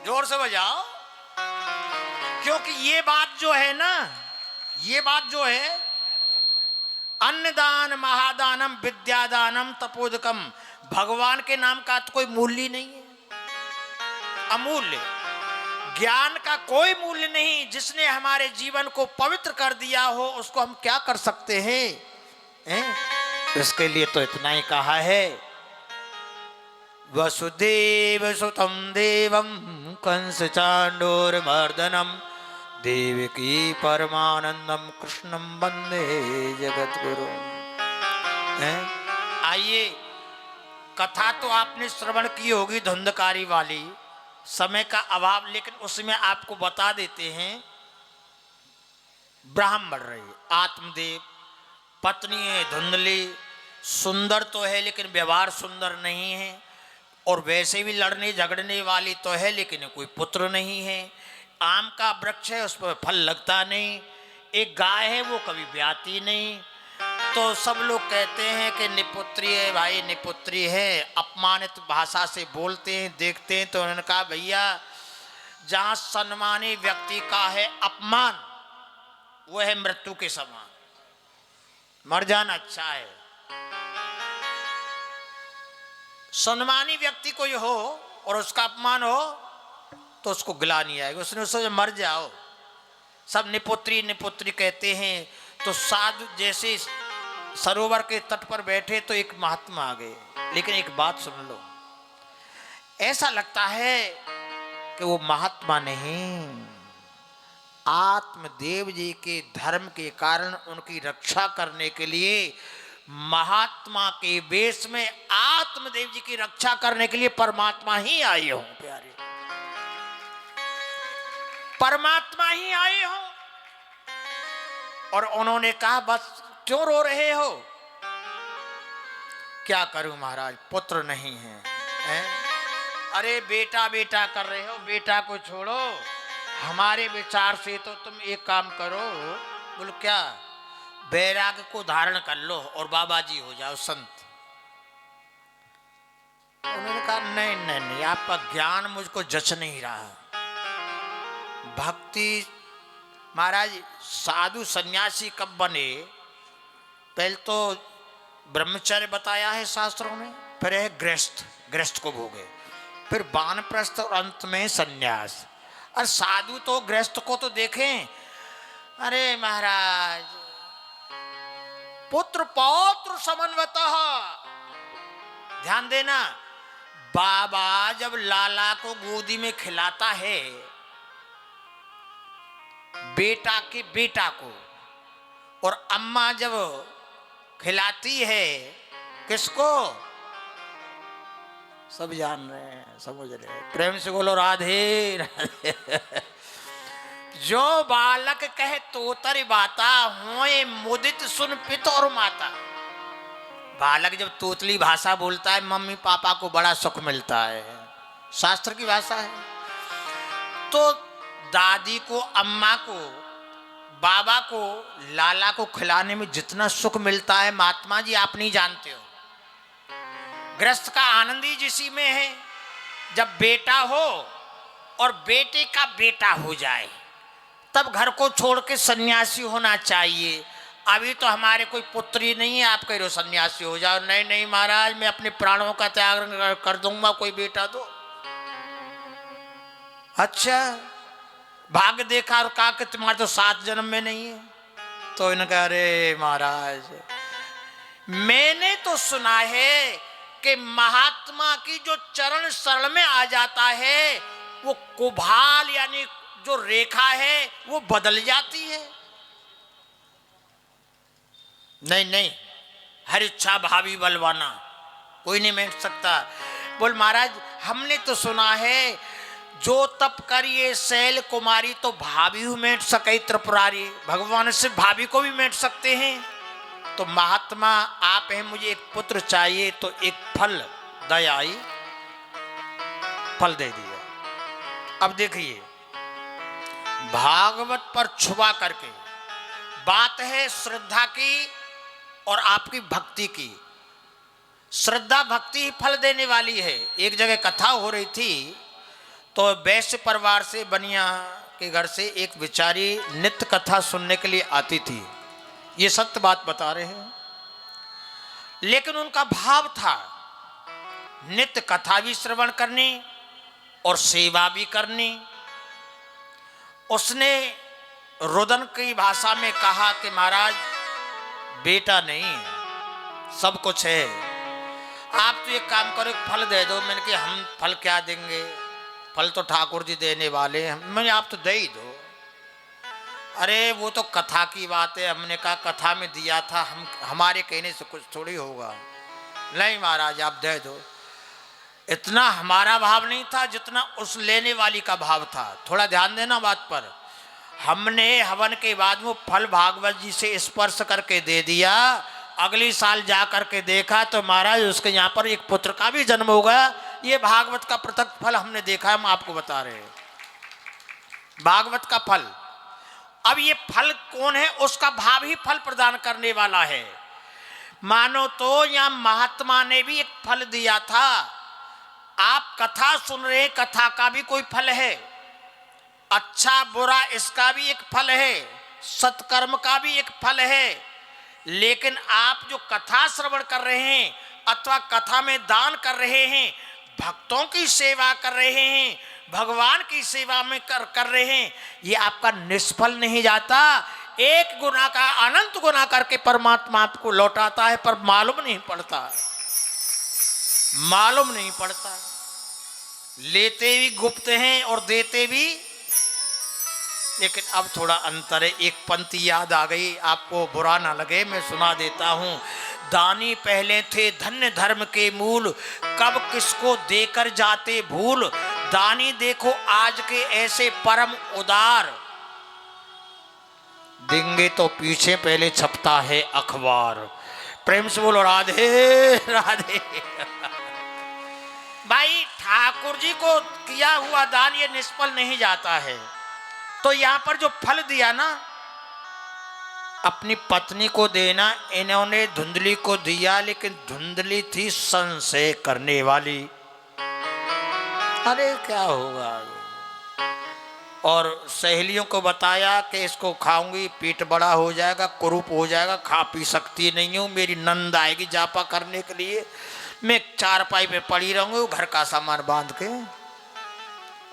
B: जोर से बजाओ, क्योंकि ये बात जो है ना, ये बात जो है, अन्नदान महादानम विद्यादानम तपोदकम, भगवान के नाम का तो कोई मूल्य नहीं है, अमूल्य। ज्ञान का कोई मूल्य नहीं। जिसने हमारे जीवन को पवित्र कर दिया हो, उसको हम क्या कर सकते हैं? इसके लिए तो इतना ही कहा है, वसुदेव सुतम देवम कंस चांडूरमर्दनम देवकी परमानंदम कृष्णम वंदे जगत गुरु। आइए, कथा तो आपने श्रवण की होगी धुंधकारी वाली, समय का अभाव, लेकिन उसमें आपको बता देते हैं। ब्राह्मण रहे आत्मदेव, पत्नी है धुंधली, सुंदर तो है लेकिन व्यवहार सुंदर नहीं है, और वैसे भी लड़ने झगड़ने वाली तो है लेकिन कोई पुत्र नहीं है। आम का वृक्ष है, उस पर फल लगता नहीं। एक गाय है, वो कभी ब्याती नहीं। तो सब लोग कहते हैं कि निपुत्री है भाई, निपुत्री है। अपमानित भाषा से बोलते हैं, देखते हैं। तो उन्होंने कहा भैया, जहां सम्मानी व्यक्ति का है अपमान, वो है मृत्यु के समान। मर जाना अच्छा है। सम्मानी व्यक्ति कोई हो और उसका अपमान हो तो उसको गिला नहीं आएगा। उसने सोचा मर जाओ। सब निपुत्री निपुत्री कहते हैं। तो साधु जैसे सरोवर के तट पर बैठे तो एक महात्मा आ गए। लेकिन एक बात सुन लो, ऐसा लगता है कि वो महात्मा नहीं, आत्मदेव जी के धर्म के कारण उनकी रक्षा करने के लिए महात्मा के वेश में आत्मदेव जी की रक्षा करने के लिए परमात्मा ही आए हों। प्यारे, परमात्मा ही आए हों। और उन्होंने कहा बस क्यों रो रहे हो? क्या करूं महाराज, पुत्र नहीं है। अरे बेटा बेटा कर रहे हो, बेटा को छोड़ो। हमारे विचार से तो तुम एक काम करो। बोलो क्या? वैराग्य को धारण कर लो और बाबा जी हो जाओ संत। उन्होंने कहा नहीं नहीं नहीं, आपका ज्ञान मुझको जच नहीं रहा। भक्ति महाराज, साधु सन्यासी कब बने? पहले तो ब्रह्मचर्य बताया है शास्त्रों में, फिर है गृहस्थ, गृहस्थ को भोगे, फिर वानप्रस्थ और अंत में सन्यास। और साधु तो गृहस्थ को तो देखें। अरे महाराज, पुत्र पौत्र समन्वतः, ध्यान देना। बाबा जब लाला को गोदी में खिलाता है, बेटा के बेटा को, और अम्मा जब खिलाती है किसको? सब जान रहे हैं, समझ रहे हैं। प्रेम से बोलो राधे राधे। जो बालक कहे तोतर बाता, होए मुदित सुन पित और माता। बालक जब तोतली भाषा बोलता है, मम्मी पापा को बड़ा सुख मिलता है। शास्त्र की भाषा है। तो दादी को, अम्मा को, बाबा को, लाला को खिलाने में जितना सुख मिलता है, महात्मा जी आप नहीं जानते हो। गृहस्थ का आनंद ही इसी में है। जब बेटा हो और बेटे का बेटा हो जाए, तब घर को छोड़ के सन्यासी होना चाहिए। अभी तो हमारे कोई पुत्र ही नहीं है, आप कह रहे हो सन्यासी हो जाओ। नहीं नहीं महाराज, मैं अपने प्राणों का त्याग कर दूंगा, कोई बेटा दो। अच्छा, भाग्य देखा और कहा कि तुम्हारे तो 7 जन्म में नहीं है। तो इनका अरे महाराज, मैंने तो सुना है कि महात्मा की जो चरण शरण में आ जाता है, वो कुभाल यानी जो रेखा है वो बदल जाती है। नहीं नहीं, हर इच्छा भावी बलवाना, कोई नहीं मेट सकता। बोल महाराज, हमने तो सुना है जो तप करिए शैल कुमारी, तो भाभी मेट सके त्रिपुरारी। भगवान से भाभी को भी मेट सकते हैं। तो महात्मा आप हैं, मुझे एक पुत्र चाहिए, तो एक फल दया आई, फल दे दिया। अब देखिए, भागवत पर छुपा करके बात है श्रद्धा की और आपकी भक्ति की। श्रद्धा भक्ति ही फल देने वाली है। एक जगह कथा हो रही थी, तो वैश्य परिवार से बनिया के घर से एक बेचारी नित्य कथा सुनने के लिए आती थी। ये सत्य बात बता रहे हैं। लेकिन उनका भाव था नित्य कथा भी श्रवण करनी और सेवा भी करनी। उसने रुदन की भाषा में कहा कि महाराज, बेटा नहीं है, सब कुछ है, आप तो एक काम करो, एक फल दे दो। मैंने कहा हम फल क्या देंगे, फल तो ठाकुर जी देने वाले हैं। मैंने आप तो दे ही दो। अरे वो तो कथा की बात है। हमने कहा कथा में दिया था, हमारे कहने से कुछ थोड़ी होगा। नहीं महाराज, आप दे दो। इतना हमारा भाव नहीं था जितना उस लेने वाली का भाव था। थोड़ा ध्यान देना बात पर। हमने हवन के बाद वो फल भागवत जी से स्पर्श करके दे दिया। अगली साल जा करके देखा तो महाराज उसके यहाँ पर एक पुत्र का भी जन्म होगा। ये भागवत का प्रत्यक्ष फल हमने देखा, हम आपको बता रहे हैं, भागवत का फल। अब ये फल कौन है, उसका भाव ही फल प्रदान करने वाला है। मानो तो यहाँ महात्मा ने भी एक फल दिया था। आप कथा सुन रहे, कथा का भी कोई फल है, अच्छा बुरा इसका भी एक फल है, सत्कर्म का भी एक फल है। लेकिन आप जो कथा श्रवण कर रहे हैं अथवा कथा में दान कर रहे हैं, भक्तों की सेवा कर रहे हैं, भगवान की सेवा में कर रहे हैं, ये आपका निष्फल नहीं जाता। एक गुना का अनंत गुना करके परमात्मा आपको लौटाता है, पर मालूम नहीं पड़ता, मालूम नहीं पड़ता। लेते भी गुप्त हैं और देते भी। लेकिन अब थोड़ा अंतर है। एक पंक्ति याद आ गई, आपको बुरा ना लगे, मैं सुना देता हूं। दानी पहले थे धन्य धर्म के मूल, कब किसको देकर जाते भूल। दानी देखो आज के ऐसे परम उदार, देंगे तो पीछे पहले छपता है अखबार। प्रेम से बोलो राधे राधे। भाई ठाकुर जी को किया हुआ दान ये निष्फल नहीं जाता है। तो यहां पर जो फल दिया ना, अपनी पत्नी को देना, इन्होंने धुंधली को दिया, लेकिन धुंधली थी संशय करने वाली। अरे क्या होगा। और सहेलियों को बताया कि इसको खाऊंगी पेट बड़ा हो जाएगा, कुरूप हो जाएगा, खा पी सकती नहीं हूँ, मेरी नंद आएगी जापा करने के लिए, मैं चारपाई पे पड़ी रहूंगी घर का सामान बांध के।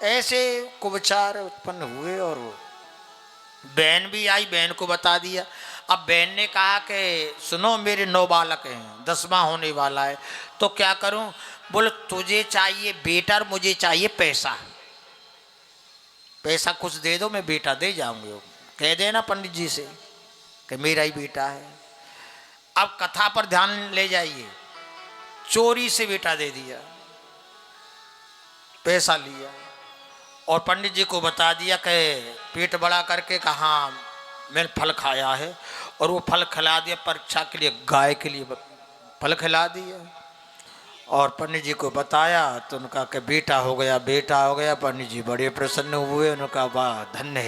B: ऐसे कुविचार उत्पन्न हुए और वो बहन भी आई, बहन को बता दिया। अब बहन ने कहा कि सुनो मेरे 9 बालक हैं, 10वां होने वाला है, तो क्या करूं। बोले तुझे चाहिए बेटा और मुझे चाहिए पैसा। पैसा कुछ दे दो, मैं बेटा दे जाऊंगी। कह देना पंडित जी से कि मेरा ही बेटा है। अब कथा पर ध्यान ले जाइए। चोरी से बेटा दे दिया, पैसा लिया और पंडित जी को बता दिया कि पेट बड़ा करके कहा मैंने फल खाया है, और वो फल खिला दिया। परीक्षा के लिए गाय के लिए फल खिला दिया और पंडित जी को बताया तो उनका कि बेटा हो गया, बेटा हो गया। पंडित जी बड़े प्रसन्न हुए, उनका वाह धन्य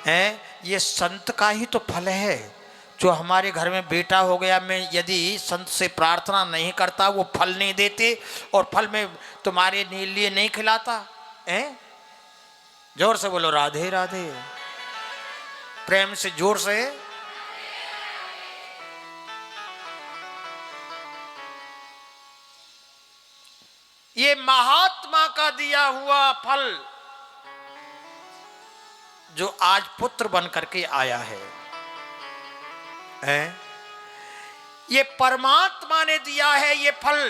B: है। ये संत का ही तो फल है जो हमारे घर में बेटा हो गया। मैं यदि संत से प्रार्थना नहीं करता, वो फल नहीं देते, और फल में तुम्हारे लिए नहीं खिलाता है। जोर से बोलो राधे राधे, प्रेम से जोर से। ये महात्मा का दिया हुआ फल जो आज पुत्र बन करके आया है, ये परमात्मा ने दिया है ये फल।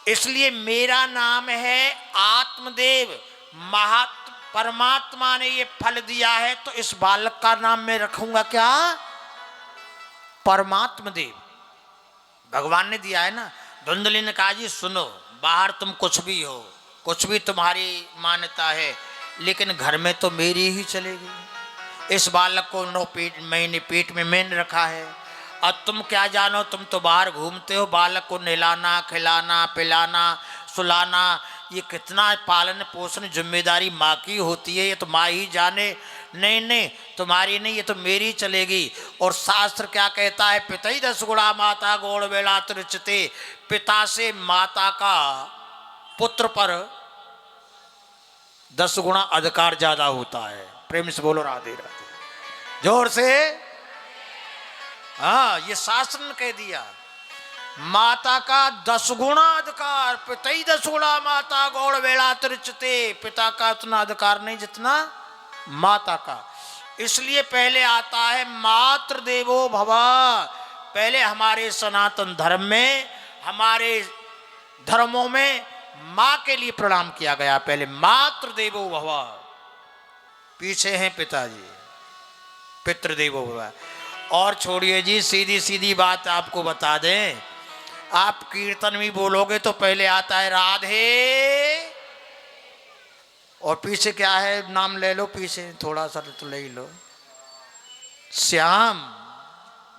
B: इसलिए मेरा नाम है आत्मदेव। परमात्मा ने ये फल दिया है तो इस बालक का नाम मैं रखूंगा क्या? परमात्मा देव। भगवान ने दिया है ना। धुंधली ने कहा जी सुनो, बाहर तुम कुछ भी हो, कुछ भी तुम्हारी मान्यता है, लेकिन घर में तो मेरी ही चलेगी। इस बालक को 9 महीने पेट में मैंने रखा है। अब तुम क्या जानो, तुम तो बाहर घूमते हो, बालक को नहलाना खिलाना पिलाना सुलाना, ये कितना पालन पोषण जिम्मेदारी माँ की होती है, ये तो माँ ही जाने। नहीं नहीं, तुम्हारी नहीं, ये तो मेरी चलेगी। और शास्त्र क्या कहता है? पिता ही 10 गुणा माता गौड़ वेला त्रिचते। पिता से माता का पुत्र पर 10 गुणा अधिकार ज्यादा होता है। प्रेम से बोलो राधे राधे, जोर से। हाँ, ये शास्त्र ने कह दिया। माता का 10 गुणा अधिकार, पिता ही 10 गुणा माता गौड़ वेला त्रिचते। पिता का उतना अधिकार नहीं जितना माता का। इसलिए पहले आता है मातृ देवो भव। पहले हमारे सनातन धर्म में, हमारे धर्मों में माँ के लिए प्रणाम किया गया। पहले मातृ देवो भव, पीछे हैं पिताजी, पितृदेवो भव। और छोड़िए जी, सीधी सीधी बात आपको बता दें, आप कीर्तन भी बोलोगे तो पहले आता है राधे, और पीछे क्या है? नाम ले लो, पीछे थोड़ा सा तो ले ही लो, श्याम।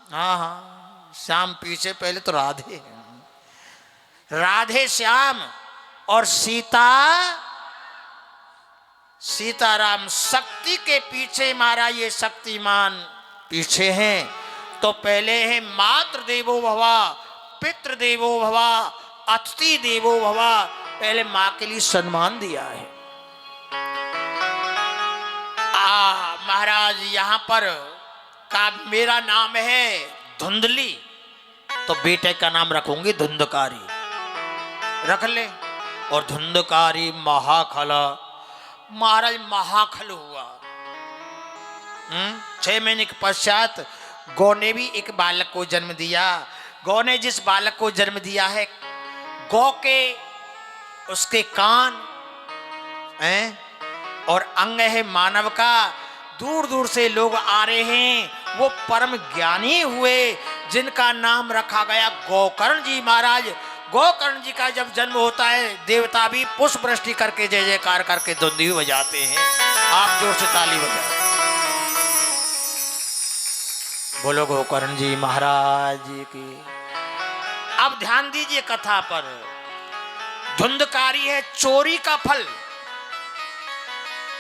B: हाँ हाँ, श्याम पीछे, पहले तो राधे। राधे श्याम और सीता सीताराम। शक्ति के पीछे मारा ये शक्तिमान पीछे हैं। तो पहले है मातृ देवो भव, पितृ देवो भव, अतिथि देवो भव। पहले माँ के लिए सम्मान दिया है। महाराज यहाँ पर का मेरा नाम है धुंधली, तो बेटे का नाम रखूंगी धुंधकारी, रख ले। और धुंधकारी महाखल, महाराज महाखल हुआ। 6 महीने के पश्चात गौ ने भी एक बालक को जन्म दिया। गौ ने जिस बालक को जन्म दिया है, गौ के उसके कान और अंग है मानव का। दूर दूर से लोग आ रहे हैं, वो परम ज्ञानी हुए जिनका नाम रखा गया गोकर्ण जी महाराज। गोकर्ण जी का जब जन्म होता है, देवता भी पुष्प वृष्टि करके जय जयकार करके धुंधी बजाते हैं। आप जोर से ताली बजाओ, बोलो गोकर्ण जी महाराज जी की। अब ध्यान दीजिए कथा पर। धुंधकारी है चोरी का फल,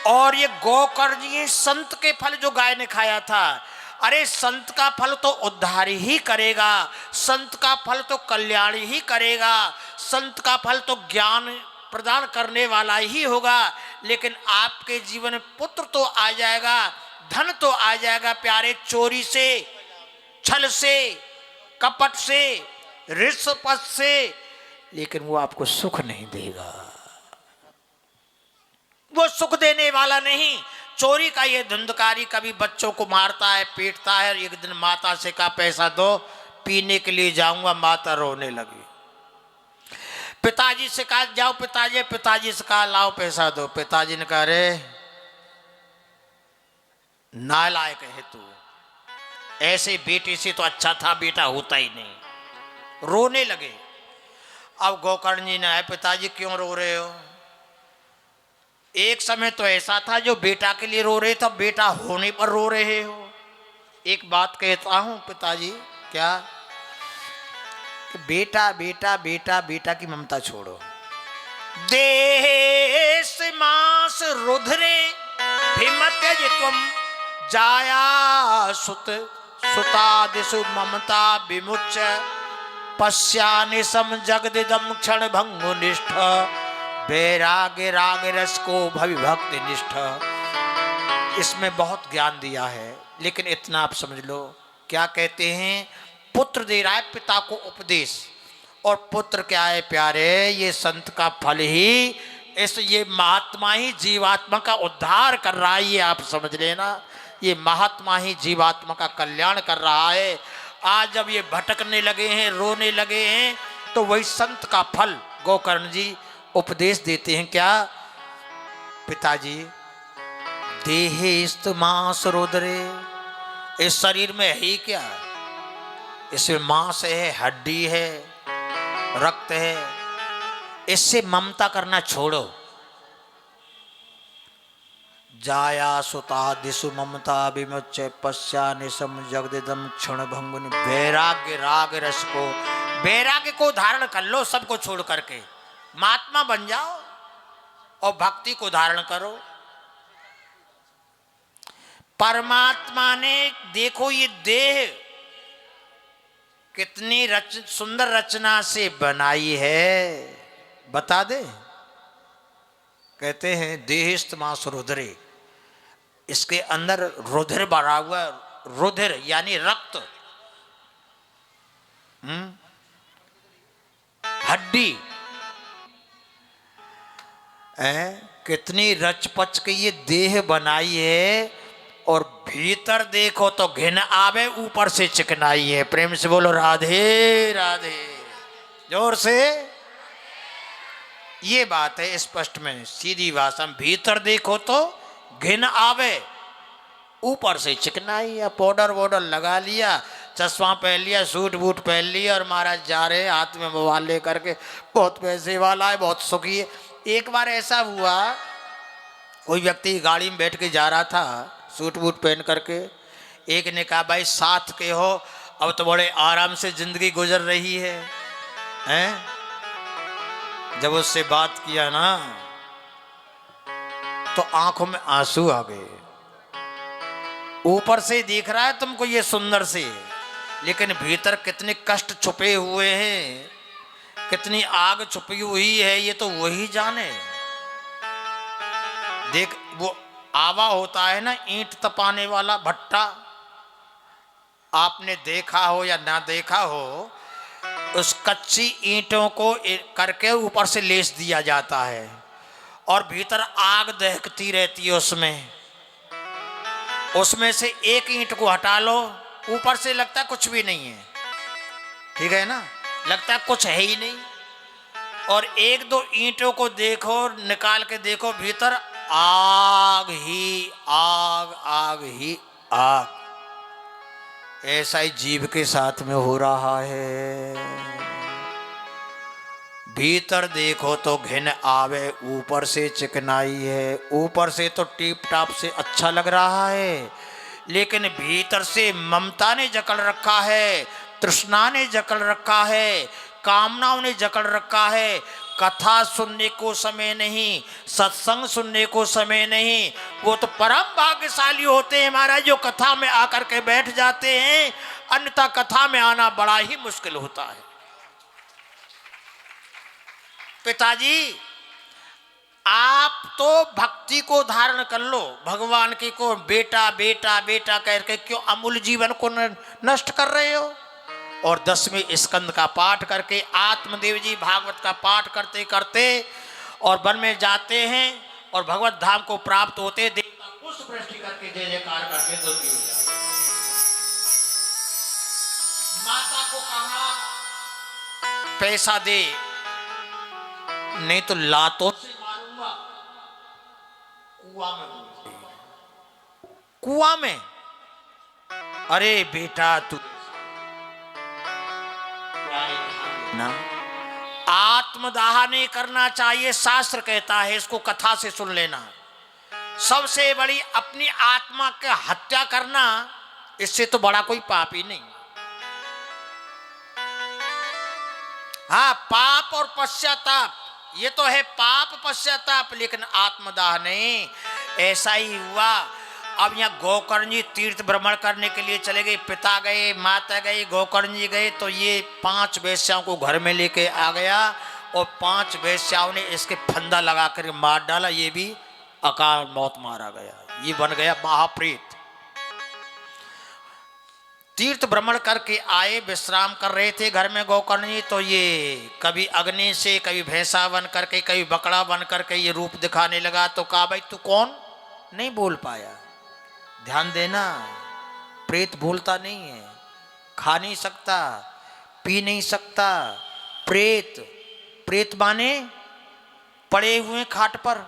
B: और ये गोकर्ण जी संत के फल जो गाय ने खाया था। अरे संत का फल तो उद्धार ही करेगा, संत का फल तो कल्याण ही करेगा, संत का फल तो ज्ञान प्रदान करने वाला ही होगा। लेकिन आपके जीवन में पुत्र तो आ जाएगा, धन तो आ जाएगा प्यारे, चोरी से, छल से, कपट से, रिश्वत से, लेकिन वो आपको सुख नहीं देगा। वो सुख देने वाला नहीं। चोरी का ये धुंधकारी कभी बच्चों को मारता है, पीटता है। एक दिन माता से कहा पैसा दो, पीने के लिए जाऊंगा। माता रोने लगी। पिताजी से कहा जाओ पिताजी, पिताजी से कहा लाओ पैसा दो। पिताजी ने कहा अरे नालायक है तू, ऐसे बेटे से तो अच्छा था बेटा होता ही नहीं। रोने लगे। अब गोकर्ण जी ने आए, पिताजी क्यों रो रहे हो? एक समय तो ऐसा था जो बेटा के लिए रो रहे थे, बेटा होने पर रो रहे हो। एक बात कहता हूं पिताजी, क्या? बेटा बेटा बेटा बेटा की ममता छोड़ो। देश मास रुद्रे भीमत्यज तुम जाया सुत सुतादिशु ममता विमुच पश्यानि सम जगदिदम क्षण भंगु निष्ठ वैराग्य राग रस को भविभक्ति निष्ठ। इसमें बहुत ज्ञान दिया है, लेकिन इतना आप समझ लो। क्या कहते हैं? पुत्र दे रहा है पिता को उपदेश, और पुत्र क्या है प्यारे, ये संत का फल ही, ये महात्मा ही जीवात्मा का उद्धार कर रहा है। ये आप समझ लेना, ये महात्मा ही जीवात्मा का कल्याण कर रहा है। आज जब ये भटकने लगे हैं, रोने लगे हैं, तो वही संत का फल गोकर्ण जी उपदेश देते हैं। क्या पिताजी, देहे मांस रुद्रे, इस शरीर में है क्या? इसमें मांस है, हड्डी है, रक्त है, इससे ममता करना छोड़ो। जाया सुता दिशु ममता विमुच्य पश्चा निशम जगदिदम क्षण भंगुनि, वैराग्य राग रस को, वैराग्य को धारण कर लो, सबको छोड़ करके महात्मा बन जाओ और भक्ति को धारण करो। परमात्मा ने देखो ये देह कितनी सुंदर रचना से बनाई है, बता दे। कहते हैं देहिस्त मांस रुधिरे, इसके अंदर रुधिर भरा हुआ, रुधिर यानी रक्त, हड्डी, कितनी रचपच के ये देह बनाई है। और भीतर देखो तो घिन आवे, ऊपर से चिकनाई है। प्रेम से बोलो राधे राधे, जोर से। ये बात है स्पष्ट में, सीधी भाषा में, भीतर देखो तो घिन आवे, ऊपर से चिकनाई है। पाउडर वोडर लगा लिया, चश्मा पहन लिया, सूट बूट पहन लिया और महाराज जा रहे हैं हाथ में मोबाइल लेकर के, बहुत पैसे वाला है, बहुत सुखी है। एक बार ऐसा हुआ, कोई व्यक्ति गाड़ी में बैठ के जा रहा था सूट बूट पहन करके, एक ने कहा भाई साथ के हो, अब तो बड़े आराम से जिंदगी गुजर रही है, हैं? जब उससे बात किया ना तो आंखों में आंसू आ गए। ऊपर से दिख रहा है तुमको ये सुंदर से, लेकिन भीतर कितने कष्ट छुपे हुए हैं, कितनी आग छुपी हुई है, ये तो वही जाने। देख, वो आवा होता है ना ईंट तपाने वाला भट्टा, आपने देखा हो या ना देखा हो, उस कच्ची ईंटों को करके ऊपर से लेस दिया जाता है और भीतर आग दहकती रहती है उसमें से एक ईंट को हटा लो, ऊपर से लगता है कुछ भी नहीं है, ठीक है ना, लगता है कुछ है ही नहीं। और एक दो ईंटों को देखो, निकाल के देखो, भीतर आग ही आग, आग ही आग। ऐसा ही जीव के साथ में हो रहा है। भीतर देखो तो घिन आवे, ऊपर से चिकनाई है, ऊपर से तो टीप टाप से अच्छा लग रहा है, लेकिन भीतर से ममता ने जकड़ रखा है, तृष्णा ने जकड़ रखा है, कामनाओं ने जकड़ रखा है। कथा सुनने को समय नहीं, सत्संग सुनने को समय नहीं। वो तो परम भाग्यशाली होते हैं महाराज जो कथा में आकर के बैठ जाते हैं, अन्यथा कथा में आना बड़ा ही मुश्किल होता है। पिताजी, आप तो भक्ति को धारण कर लो, भगवान की को बेटा बेटा बेटा करके क्यों अमूल्य जीवन को नष्ट कर रहे हो? और 10वें स्कंद का पाठ करके, आत्मदेव जी भागवत का पाठ करते करते और वन में जाते हैं और भगवत धाम को प्राप्त होते, देवता पुष्प वृष्टि करके जय जयकार करके दुखी हो जाते। माता को कहा पैसा दे, नहीं तो लातों से मारूंगा। कुआं में, अरे बेटा तू ना, आत्मदाह नहीं करना चाहिए, शास्त्र कहता है, इसको कथा से सुन लेना। सबसे बड़ी अपनी आत्मा की हत्या करना, इससे तो बड़ा कोई पाप ही नहीं। हाँ, पाप और पश्चाताप ये तो है, पाप पश्चाताप, लेकिन आत्मदाह नहीं। ऐसा ही हुआ। अब यहाँ गोकर्ण जी तीर्थ भ्रमण करने के लिए चले गए, पिता गए, माता गई, गोकर्ण जी गए, तो ये 5 वेश्याओं को घर में लेके आ गया और 5 वेश्याओं ने इसके फंदा लगा कर मार डाला। ये भी अकाल मौत मारा गया, ये बन गया महाप्रेत। तीर्थ भ्रमण करके आए, विश्राम कर रहे थे घर में गोकर्ण जी। तो ये कभी अग्नि से, कभी भैंसा बन करके, कभी बकड़ा बन करके ये रूप दिखाने लगा। तो कहा भाई तू कौन? नहीं बोल पाया। ध्यान देना, प्रेत बोलता नहीं है, खा नहीं सकता, पी नहीं सकता। प्रेत, प्रेत माने पड़े हुए खाट पर,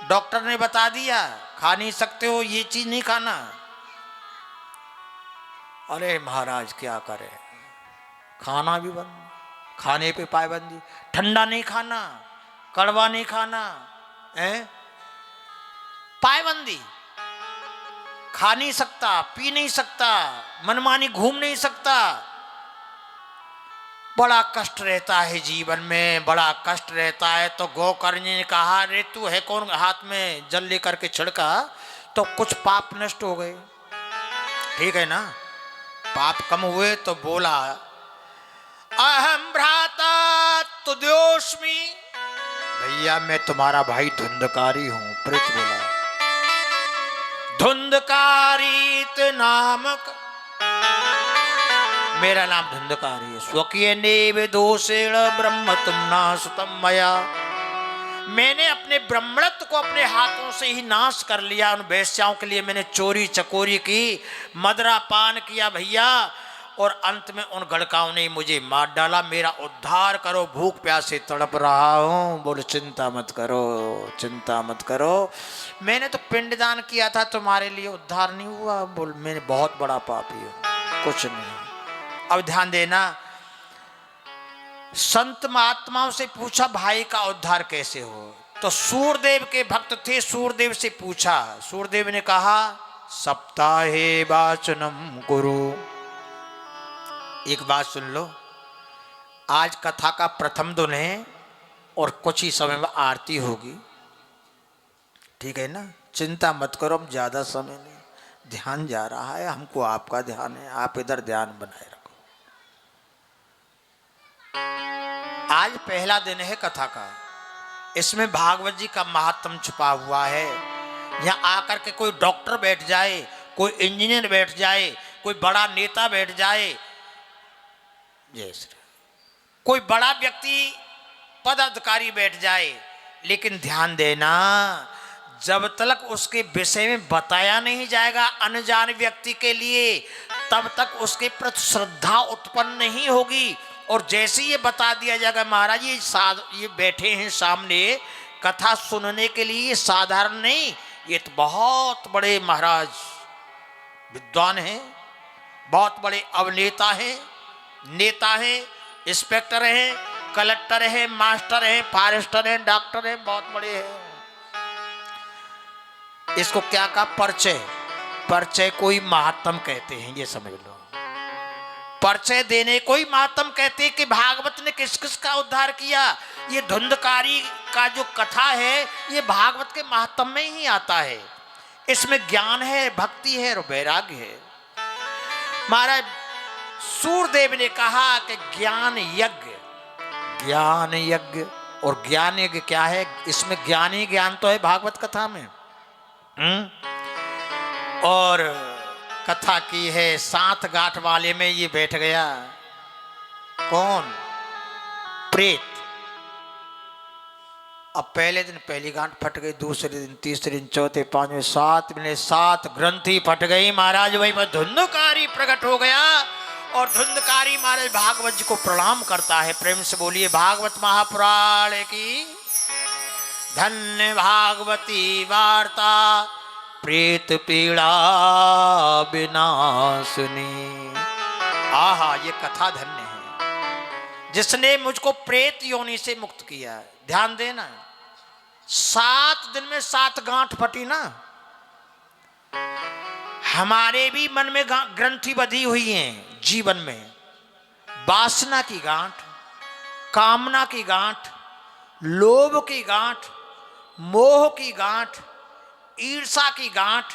B: डॉक्टर ने बता दिया खा नहीं सकते हो, ये चीज नहीं खाना। अरे महाराज क्या करे, खाना भी बंद, खाने पे पाबंदी, ठंडा नहीं खाना, कड़वा नहीं खाना, पाबंदी, खा नहीं सकता, पी नहीं सकता, मनमानी घूम नहीं सकता। बड़ा कष्ट रहता है जीवन में, बड़ा कष्ट रहता है। तो गोकर्ण ने कहा रे तू है कौन? हाथ में जल लेकर के छिड़का तो कुछ पाप नष्ट हो गए, ठीक है ना, पाप कम हुए। तो बोला अहम भ्राता तुद्योष्मि, भैया मैं तुम्हारा भाई धुंधकारी हूं। प्रेत बोला धुंधकारित नामक, मेरा नाम धुंधकारी है। स्वकीय नेव दोषेण ब्रह्म तुम नाशतम मया, मैंने अपने ब्रह्मत्व को अपने हाथों से ही नाश कर लिया। उन वेश्याओं के लिए मैंने चोरी चकोरी की, मदरा पान किया भैया, और अंत में उन गड़काओं ने मुझे मार डाला। मेरा उद्धार करो, भूख प्यास से तड़प रहा हूं। बोले चिंता मत करो, चिंता मत करो, मैंने तो पिंडदान किया था, तुम्हारे लिए उद्धार नहीं हुआ। बोल मैंने बहुत बड़ा पापी हूं, कुछ नहीं। अब ध्यान देना, संत महात्माओं से पूछा भाई का उद्धार कैसे हो? तो सूरदेव के भक्त थे, सूरदेव से पूछा। सूरदेव ने कहा सप्ताहे वाचनम गुरु। एक बात सुन लो, आज कथा का प्रथम दिन है और कुछ ही समय में आरती होगी, ठीक है ना, चिंता मत करो, हम ज्यादा समय नहीं, ध्यान जा रहा है, हमको आपका ध्यान है, आप इधर ध्यान बनाए रखो। आज पहला दिन है कथा का, इसमें भागवत जी का महात्म छुपा हुआ है। यहाँ आकर के कोई डॉक्टर बैठ जाए, कोई इंजीनियर बैठ जाए, कोई बड़ा नेता बैठ जाए, कोई बड़ा व्यक्ति पदाधिकारी बैठ जाए, लेकिन ध्यान देना, जब तक उसके विषय में बताया नहीं जाएगा अनजान व्यक्ति के लिए, तब तक उसके प्रति श्रद्धा उत्पन्न नहीं होगी। और जैसे ये बता दिया जाएगा महाराज ये बैठे हैं सामने कथा सुनने के लिए, साधारण नहीं, ये तो बहुत बड़े महाराज विद्वान हैं, बहुत बड़े अभिनेता हैं, नेता हैं, इंस्पेक्टर हैं, कलेक्टर हैं, मास्टर हैं, फॉरेस्टर हैं, डॉक्टर हैं, बहुत बड़े हैं। इसको क्या कहा? परिचय। परिचय कोई महात्म कहते हैं, ये समझ लो। परिचय देने कोई महात्म कहते हैं कि भागवत ने किस किस का उद्धार किया। ये धुंधकारी का जो कथा है ये भागवत के महात्म में ही आता है। इसमें ज्ञान है, भक्ति है और वैराग्य है। महाराज सूरदेव ने कहा कि ज्ञान यज्ञ, ज्ञान यज्ञ, और ज्ञान यज्ञ क्या है? इसमें ज्ञान ही ज्ञान तो है भागवत कथा में। और कथा की है 7 गांठ वाले में ये बैठ गया। कौन? प्रेत। अब पहले दिन पहली गांठ फट गई, दूसरे दिन, तीसरे दिन, चौथे, पांचवें, 7 दिन 7 ग्रंथि फट गई। महाराज वही में धुंधकारी प्रकट हो गया और धुंधकारी महाराज भागवत जी को प्रणाम करता है। प्रेम से बोलिए भागवत महापुराण की। धन्य भागवती वार्ता प्रेत पीड़ा विनाशिनी। आहा, ये कथा धन्य है जिसने मुझको प्रेत योनि से मुक्त किया। ध्यान देना, 7 दिन में 7 गांठ फटी ना। हमारे भी मन में ग्रंथि बधी हुई हैं जीवन में, वासना की गांठ, कामना की गांठ, लोभ की गांठ, मोह की गांठ, ईर्षा की गांठ।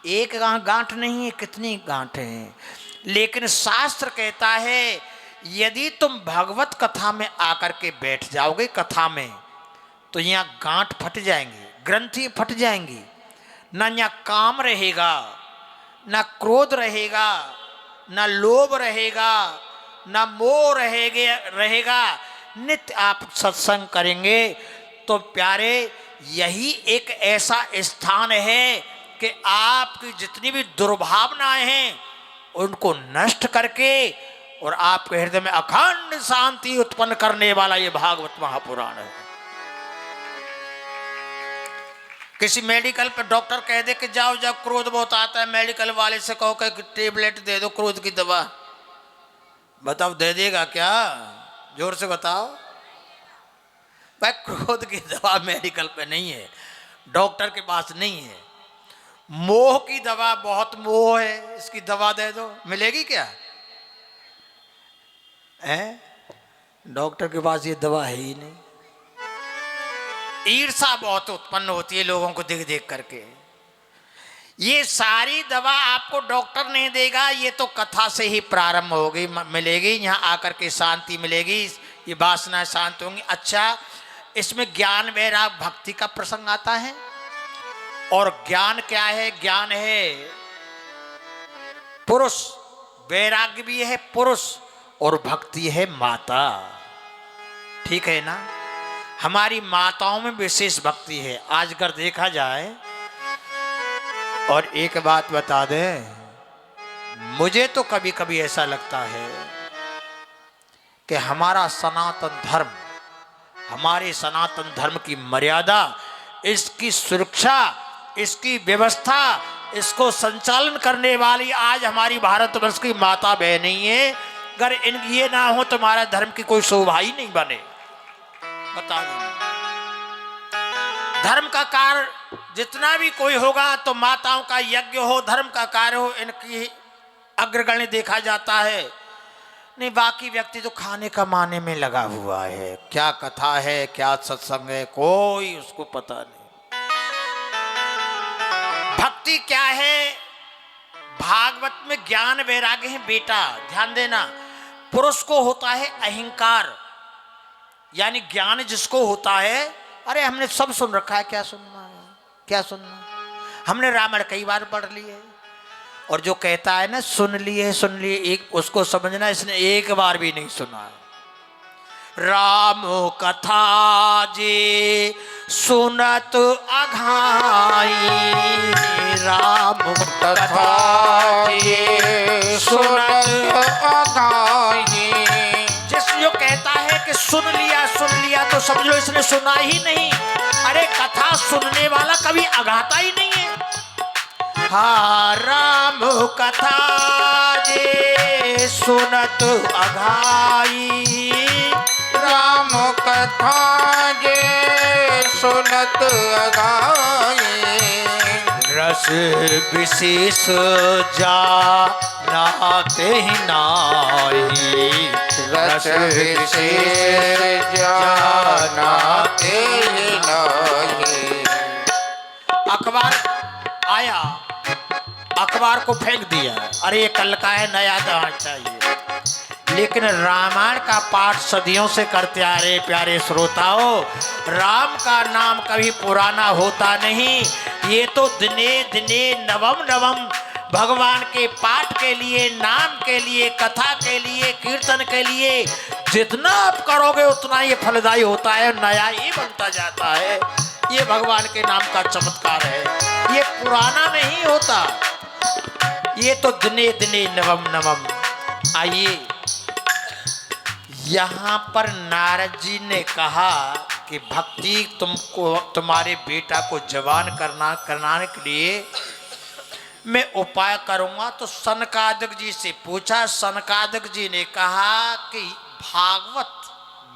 B: एक गांठ नहीं है, कितनी गांठ हैं। लेकिन शास्त्र कहता है यदि तुम भगवत कथा में आकर के बैठ जाओगे कथा में, तो यहाँ गांठ फट जाएंगी, ग्रंथि फट जाएंगी। ना यहाँ काम रहेगा, ना क्रोध रहेगा, ना लोभ रहेगा, ना मोह रहेगा। नित्य आप सत्संग करेंगे तो प्यारे यही एक ऐसा स्थान है कि आपकी जितनी भी दुर्भावनाएं हैं उनको नष्ट करके और आपके हृदय में अखंड शांति उत्पन्न करने वाला ये भागवत महापुराण है। किसी मेडिकल पे डॉक्टर कह दे कि जाओ जब क्रोध बहुत आता है, मेडिकल वाले से कहो कि टेबलेट दे दो क्रोध की दवा, बताओ दे देगा क्या? जोर से बताओ। भाई क्रोध की दवा मेडिकल पे नहीं है, डॉक्टर के पास नहीं है। मोह की दवा, बहुत मोह है, इसकी दवा दे दो, मिलेगी क्या? है डॉक्टर के पास ये दवा है ही नहीं। ईर्षा बहुत उत्पन्न होती है लोगों को देख देख करके। ये सारी दवा आपको डॉक्टर नहीं देगा, ये तो कथा से ही प्रारंभ होगी, मिलेगी। यहाँ आकर के शांति मिलेगी, ये वासना शांत होंगी। अच्छा, इसमें ज्ञान वैराग भक्ति का प्रसंग आता है। और ज्ञान क्या है? ज्ञान है पुरुष, वैराग्य भी है पुरुष, और भक्ति है माता। ठीक है ना? हमारी माताओं में विशेष भक्ति है। आज अगर देखा जाए, और एक बात बता दें, मुझे तो कभी कभी ऐसा लगता है कि हमारा सनातन धर्म, हमारे सनातन धर्म की मर्यादा, इसकी सुरक्षा, इसकी व्यवस्था, इसको संचालन करने वाली आज हमारी भारतवर्ष की माता बहन नहीं है। अगर इन ये ना हो तो हमारा धर्म की कोई शोभा ही नहीं बने। बता दो, धर्म का कार्य जितना भी कोई होगा तो माताओं का यज्ञ हो, धर्म का कार्य हो, इनकी अग्रगण्य देखा जाता है। नहीं, बाकी व्यक्ति तो खाने कमाने में लगा हुआ है। क्या कथा है, क्या सत्संग है, कोई उसको पता नहीं। भक्ति क्या है? भागवत में ज्ञान वैराग्य है बेटा, ध्यान देना। पुरुष को होता है अहंकार, यानी ज्ञान जिसको होता है, अरे हमने सब सुन रखा है, क्या सुनना है, क्या सुनना, हमने रामायण कई बार पढ़ ली है। और जो कहता है ना सुन लिए, एक उसको समझना, इसने एक बार भी नहीं सुना है। राम कथा जे सुनत अघाई, राम कथा जे सुनत अघाई। जिस जो कहता है कि सुन लिया तो समझो इसने सुना ही नहीं। अरे कथा सुनने वाला कभी अघाता ही नहीं है। हाँ, राम कथा जे सुनत अघाई,
A: राम कथा जे सुनत अघाई।
B: रस विशेष जानते ही नाही,
A: रस विशेष जानते ही नाही।
B: अखबार आया, अखबार को फेंक दिया, अरे ये कल का है, नया देना चाहिए। लेकिन रामायण का पाठ सदियों से करते आ रहे प्यारे श्रोताओं, राम का नाम कभी पुराना होता नहीं। ये तो दिने दिने नवम नवम भगवान के पाठ के लिए, नाम के लिए, कथा के लिए, कीर्तन के लिए जितना आप करोगे उतना ये फलदायी होता है, नया ही बनता जाता है। ये भगवान के नाम का चमत्कार है, ये पुराना नहीं होता, ये तो दिने दिने नवम नवम। आइए, यहाँ पर नारद जी ने कहा कि भक्ति तुमको, तुम्हारे बेटा को जवान कराने के लिए मैं उपाय करूंगा। तो सनकादिक जी से पूछा, सनकादिक जी ने कहा कि भागवत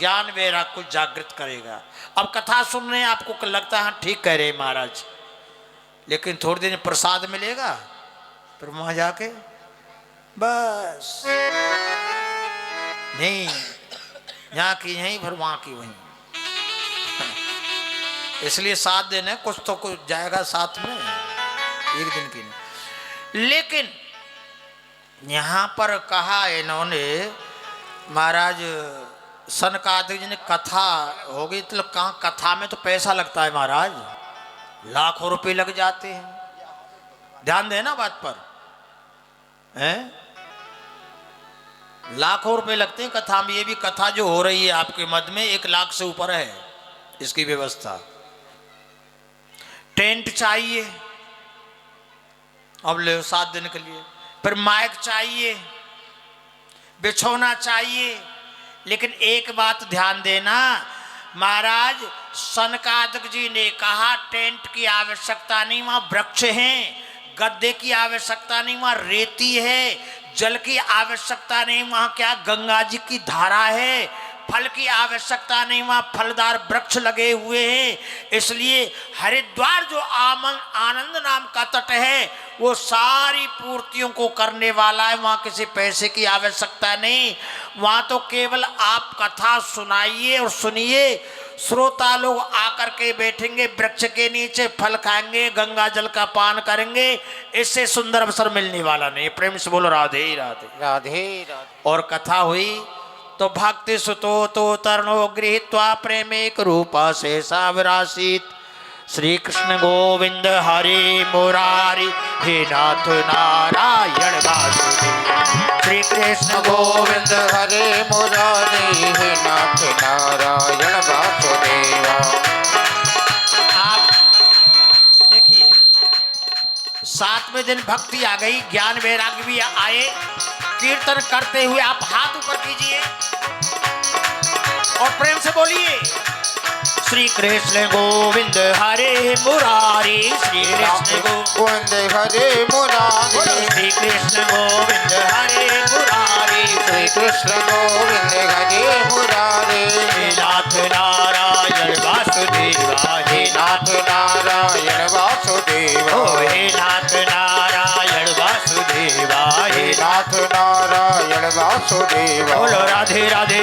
B: ज्ञान वैराग को जागृत करेगा। अब कथा सुनने आपको लगता है हाँ ठीक कह रहे महाराज, लेकिन थोड़ी देर प्रसाद मिलेगा, फिर वहां जाके बस नहीं, यहाँ की यहीं, फिर वहां की वहीं। इसलिए 7 दिन है, कुछ तो कुछ जाएगा साथ में, एक दिन की नहीं। लेकिन यहाँ पर कहा इन्होंने महाराज सनकादिक जी ने, कथा होगी तो कहाँ, कथा में तो पैसा लगता है महाराज, लाखों रुपए लग जाते हैं। ध्यान देना बात पर, हैं? लाखों रुपए लगते हैं कथा में। ये भी कथा जो हो रही है आपके मध्य में 1 लाख से ऊपर है इसकी व्यवस्था। टेंट चाहिए, अब ले 7 दिन के लिए, फिर माइक चाहिए, बिछौना चाहिए। लेकिन एक बात ध्यान देना, महाराज सनकादिक जी ने कहा टेंट की आवश्यकता नहीं, वहां वृक्ष हैं। गद्दे की आवश्यकता नहीं, वहां रेती है। जल की आवश्यकता नहीं, वहां क्या गंगा जी की धारा है। फल की आवश्यकता नहीं, वहां फलदार वृक्ष लगे हुए हैं। इसलिए हरिद्वार जो आनंद नाम का तट है वो सारी पूर्तियों को करने वाला है। वहां किसी पैसे की आवश्यकता नहीं, वहां तो केवल आप कथा सुनाइए और सुनिए। श्रोता लोग आकर के बैठेंगे वृक्ष के नीचे, फल खाएंगे, गंगा जल का पान करेंगे। इससे सुंदर अवसर मिलने वाला नहीं। प्रेम से बोलो राधे राधे
A: राधे राधे।
B: और कथा हुई तो भक्ति सुतो तो तरणो गृहीत्वा प्रेमेक रूपा से सावरासित। श्री कृष्ण गोविंद हरि मुरारी हे नाथ नारायण वासुदेव। श्री कृष्ण
A: गोविंद हरे मुरारी हे नाथ नारायण वासुदेव।
B: आप देखिए 7वें दिन भक्ति आ गई, ज्ञान वैराग्य भी आए। कीर्तन करते हुए आप हाथ ऊपर कीजिए और प्रेम से बोलिए श्री कृष्ण गोविंद हरे मुरारी। श्री कृष्ण
A: गोविंद हरे मुरारी।
B: श्री कृष्ण गोविंद हरे मुरारी।
A: श्री कृष्ण गोविंद हरे मुरारी।
B: हे नाथ नारायण वासुदेवा। हे नाथ
A: नारायण वासुदेव।
B: हे नाथ नारायण वासुदेवा। हे
A: नाथ नारायण वासुदेव।
B: बोलो राधे राधे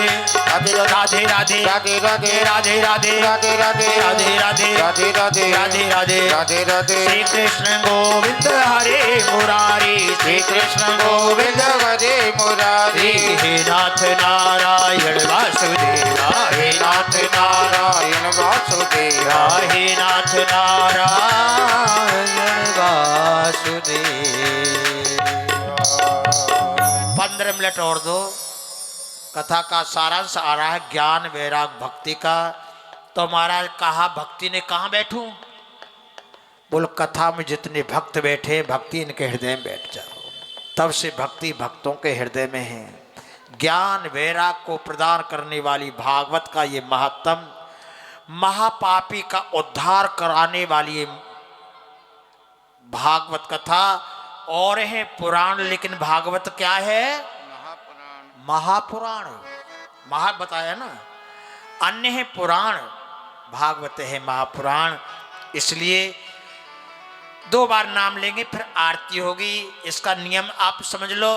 A: राधे
B: राधे राधे
A: राधे राधे
B: राधे राधे
A: राधे राधे
B: राधे राधे
A: राधे राधे
B: राधे राधे
A: राधे राधे।
B: श्री कृष्ण गोविंद हरे मुरारी।
A: श्री कृष्ण गोविंद हरे मुरारी।
B: हे नाथ नारायण वासुदेवा। हे
A: नाथ नारायण वासुदेव।
B: हे नाथ नारायण वासुदेव। 15 मिनट और दो। कथा का सारांश आ रहा है ज्ञान वैराग भक्ति का। तो महाराज कहा भक्ति ने कहाँ बैठूं? बोल कथा में जितने भक्त बैठे भक्ति इनके हृदय में बैठ जाओ। तब से भक्ति भक्तों के हृदय में है। ज्ञान वैराग को प्रदान करने वाली भागवत का ये महत्तम, महापापी का उद्धार कराने वाली ये भागवत कथा। और है पुराण, लेकिन भागवत क्या है? महापुराण। महा बताया ना, अन्य है पुराण, भागवत है महापुराण। इसलिए 2 बार नाम लेंगे फिर आरती होगी। इसका नियम आप समझ लो।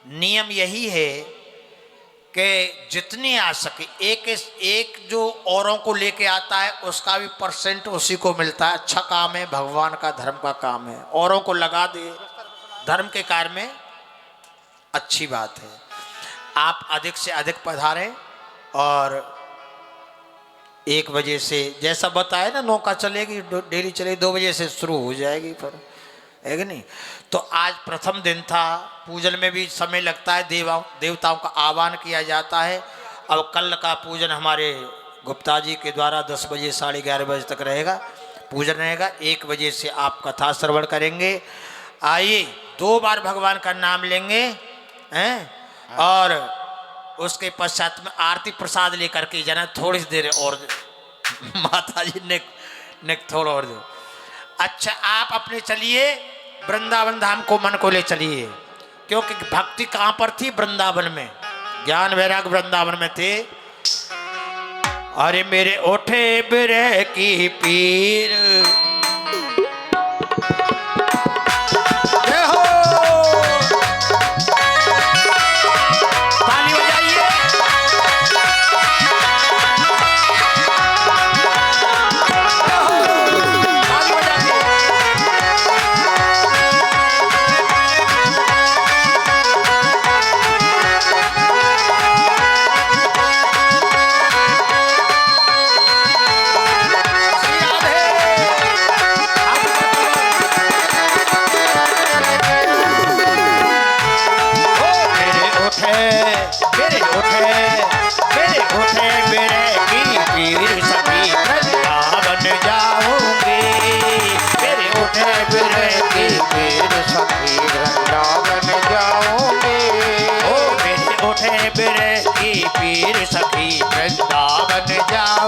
B: नियम यही है कि जितने आ सके एक जो औरों को लेके आता है उसका भी % उसी को मिलता है। अच्छा काम है, भगवान का धर्म का काम है। औरों को लगा दे धर्म के कार्य में, अच्छी बात है। आप अधिक से अधिक पधारें और 1 बजे से जैसा बताया ना नौका चलेगी, डेली चलेगी, 2 बजे से शुरू हो जाएगी फिर, है कि नहीं? तो आज प्रथम दिन था, पूजन में भी समय लगता है, देवताओं का आह्वान किया जाता है। अब कल का पूजन हमारे गुप्ता जी के द्वारा 10 बजे 11:30 बजे तक रहेगा, पूजन रहेगा। 1 बजे से आप कथा श्रवण करेंगे। आइए 2 बार भगवान का नाम लेंगे हैं, और उसके पश्चात में आरती प्रसाद लेकर के जाना। थोड़ी देर और माता जी ने थोड़ा और दो। अच्छा आप अपने चलिए वृंदावन धाम को, मन को ले चलिए, क्योंकि भक्ति कहाँ पर थी? वृंदावन में। ज्ञान वैराग वृंदावन में थे। अरे मेरे ओठे बिरह की पीर, ताली बजाइए। श्री राधे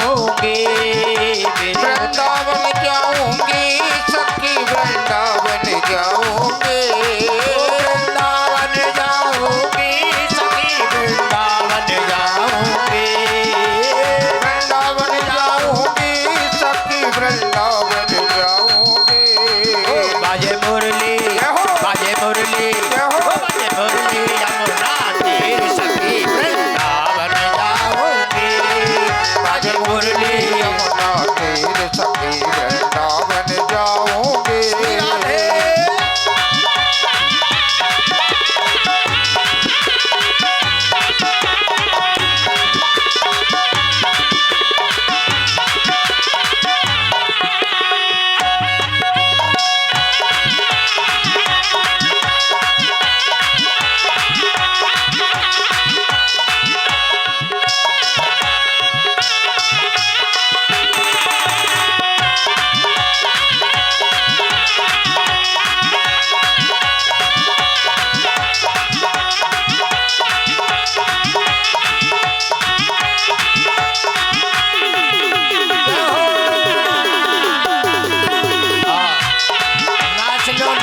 B: जाऊंगी
A: वृंदावन जाऊंगी सखी वृंदावन जाऊंगी
B: वृंदावन जाऊंगी सखी वृंदावन जाऊंगी
A: वृंदावन जाऊंगी सखी वृंदावन जाऊंगी
B: बाजे मुरली बाजे मुरली बाजे मुरली यमुना तीर सखी वृंदावन जाऊंगी बाजे मुरली
A: यमुना तीर सखी वृंदावन जाऊंगी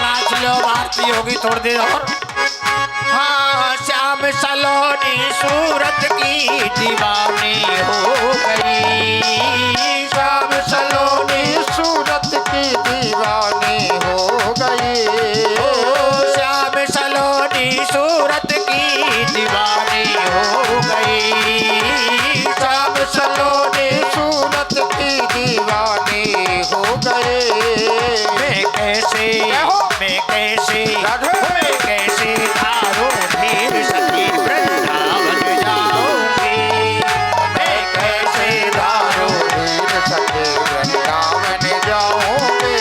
B: नाच लो आरती होगी थोड़ी देर और हाँ श्याम सलोनी सूरत की दीवानी हो गई
A: श्याम सलोनी सूरत की दीवानी हो गई
B: श्याम सलोनी सूरत की दीवानी हो गई
A: श्याम सलोनी सूरत की दीवानी हो गए
B: मैं कैसे धारो धीर सखी वृंदावन जाऊंगी मैं कैसे धारो
A: धीर सखी वृंदावन जाऊंगी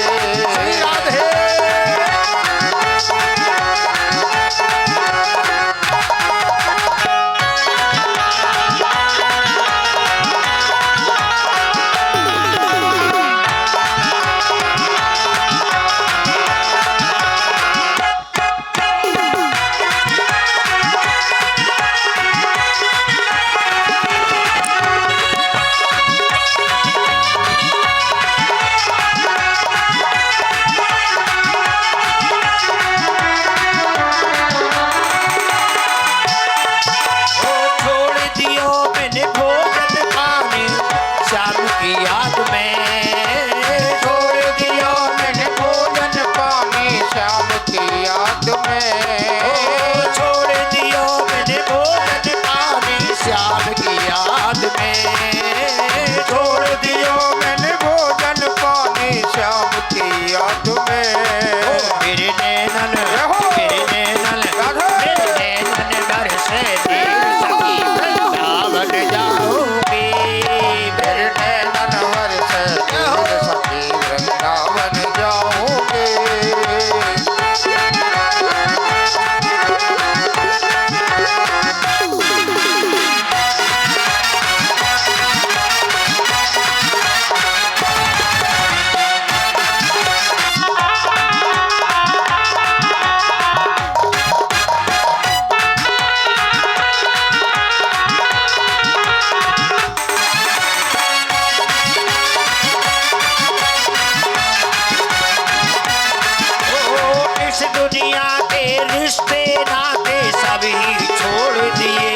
B: राधे सभी छोड़ दिए।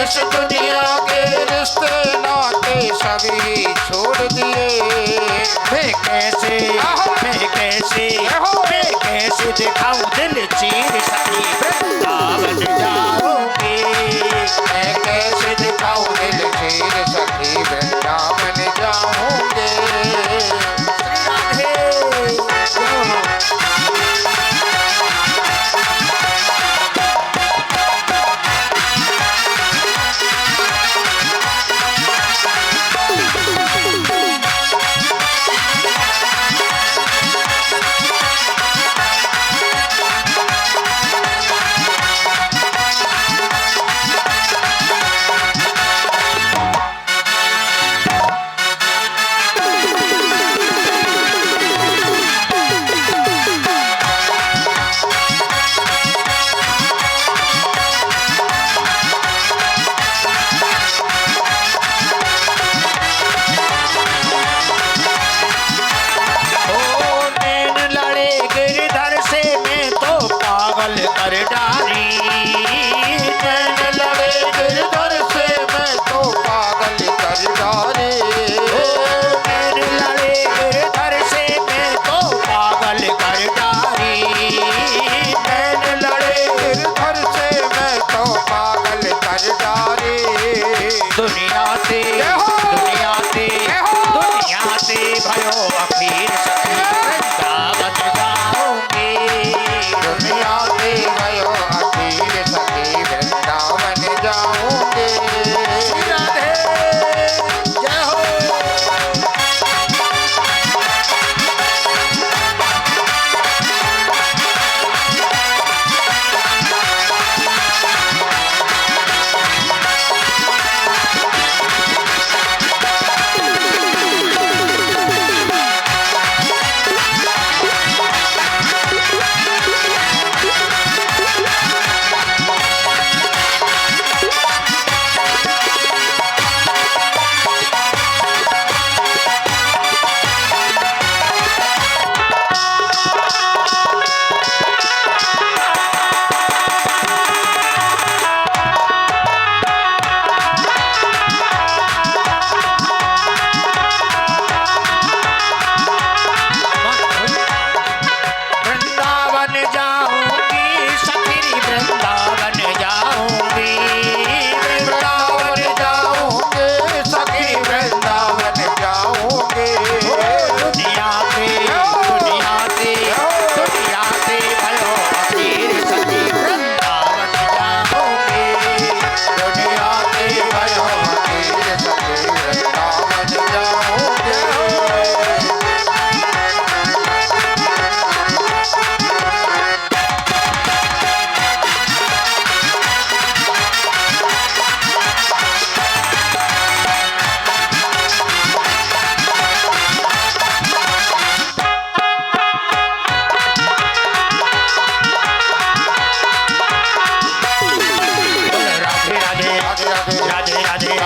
A: इस दुनिया के रिश्ते नाते सभी छोड़ दिए।
B: मैं कैसे दिखाऊं दिल चीर सकी वृंदावन जाओगे।
A: मैं कैसे दिखाऊं दिल चीर सकी वृंदावन जाऊंगे।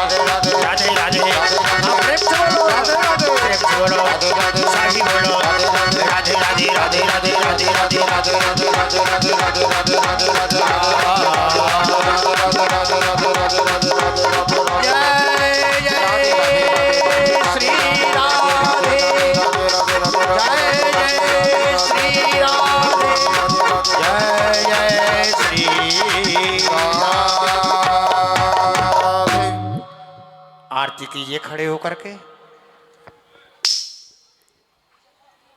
B: राधे राधे प्रेम से बोलो प्रेम से बोलो साही बोलो राधे राधे राधे राधे राधे राधे जय जय श्री राधे जय जय श्री राधे जय जय श्री आरती कीजिए खड़े होकर के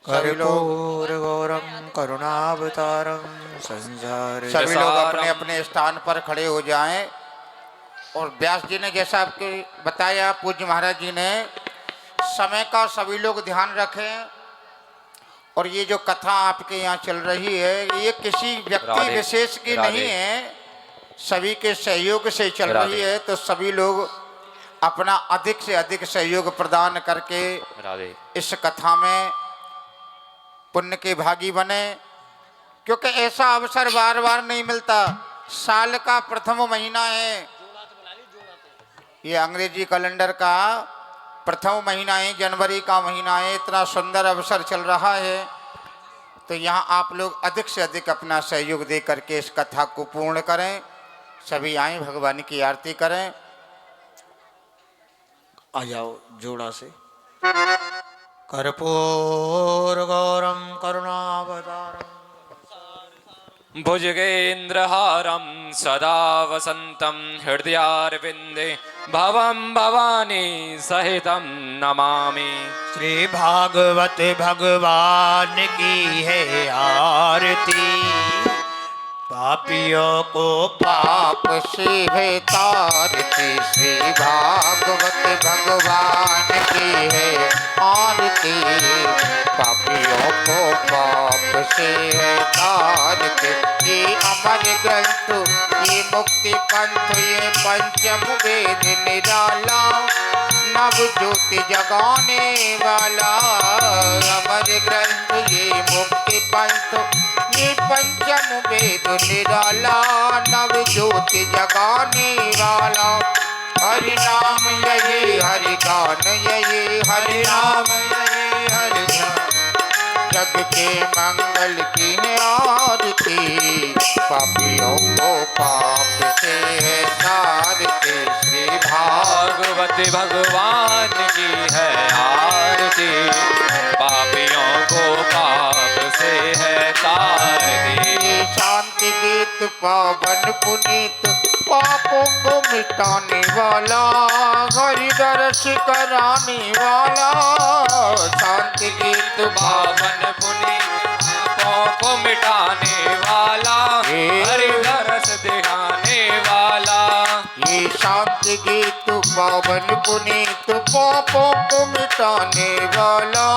B: कर्पूर गौरम करुणावतारम संसार
A: सभी लोग अपने अपने स्थान पर खड़े हो जाएं। और व्यास जी ने जैसा आपको बताया, पूज्य महाराज जी ने, समय का सभी लोग ध्यान रखें। और ये जो कथा आपके यहाँ चल रही है, ये किसी व्यक्ति विशेष की नहीं है, सभी के सहयोग से चल रही है। तो सभी लोग अपना अधिक से अधिक सहयोग प्रदान करके इस कथा में पुण्य के भागी बने, क्योंकि ऐसा अवसर बार बार नहीं मिलता। साल का प्रथम महीना है, ये अंग्रेजी कैलेंडर का प्रथम महीना है, जनवरी का महीना है। इतना सुंदर अवसर चल रहा है, तो यहाँ आप लोग अधिक से अधिक अपना सहयोग दे करके इस कथा को पूर्ण करें। सभी आए, भगवान की आरती करें।
B: आ जाओ जोड़ा से। कर्पूर गौरम करुणावतारम
C: भुजगेन्द्रहारं सदा वसन्तं हृदयारविन्दे भवं भवानी सहितं नमामि।
B: श्री भागवत भगवान की है आरती, पापियों को
A: पाप से है तारती। श्री भागवत भगवान की है आरती, पापियों को पाप से है तारती। ये अमर ग्रंथ, ये मुक्ति पंथ, ये पंचम वेद निराला, नव ज्योति जगाने वाला। अमर ग्रंथ, ये मुक्ति पंथ, ये पंचम वेद निराला, नव ज्योति जगाने वाला। हरि नाम यही हरि गान यही, हरि नाम यही हरि गान। जग के मंगल की आरती, पापियों को पाप से है तारती। श्री
C: भागवत भगवान की है आरती, पापियों को पाप से है तारती।
A: शांति गीत पावन पुनीत, पापों को मिटाने वाला, हरि दर्श कराने वाला। शांति गीत
C: पावन पुनीत, पापों को मिटाने वाला, हरि दर्श दिखाने वाला।
A: ये शांति गीत पावन पुनीत, पापों को मिटाने वाला,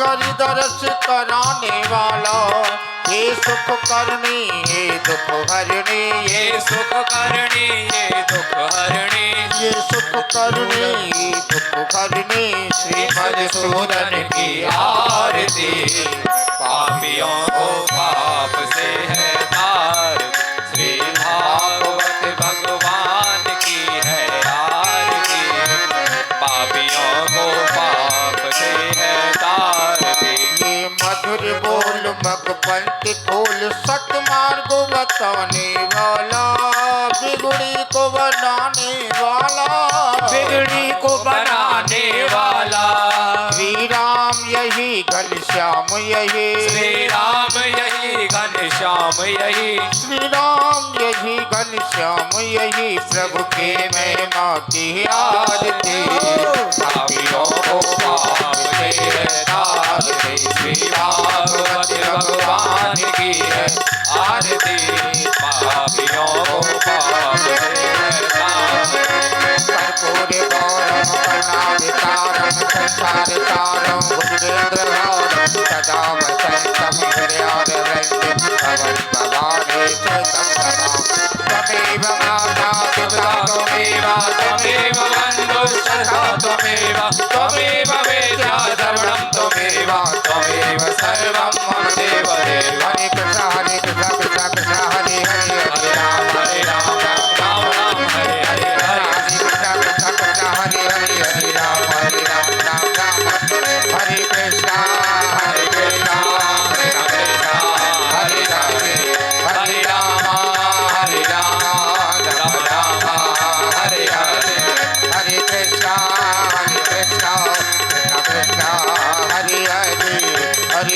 A: हरि दर्श कराने वाला। ये सुख करनी ये दुख हरणी,
C: ये सुख करनी ये दुख हरणी,
A: ये सुख करनी ये दुख हरणी। श्री मधुसूदन की
C: आरती, पापियों को पाप से है तारती। श्री भागवत भगवान की है आरती, पापियों को पाप से है तारती।
A: ये मधुर बोल मगपंथी खोल, सतमार्ग बताने वाला, बिगड़ी को बनाने वाला,
C: बिगड़ी को बनाने वाला।
A: श्री राम यही घनश्याम यही,
C: श्री राम यही घनश्याम यही,
A: श्री राम यही घनश्याम यही। प्रभु के महिमा की आरती,
C: पापियों को पाप से है तारती। श्री भागवत भगवान की है आरती, पापियों को पाप से है तारती।
A: कर्पूर गौरम करुणावतारम संसार सारम, भुजगेन्द्रहारम सदा वसन्तं हृदयारविन्दे भवं भवानी सहितं त्वमेव माता पिता
C: त्वमेव त्वमेव बन्धुस्तथा त्वमेव, त्वमेव वेद्या सर्वं त्वमेव, त्वमेव सर्वं मम देव देव।
A: हरे कृष्ण कृष्ण कृष्ण हरे हरे, हरे राम
C: हरे राम राम राम हरे हरे, हरे
A: कृष्ण कृष्ण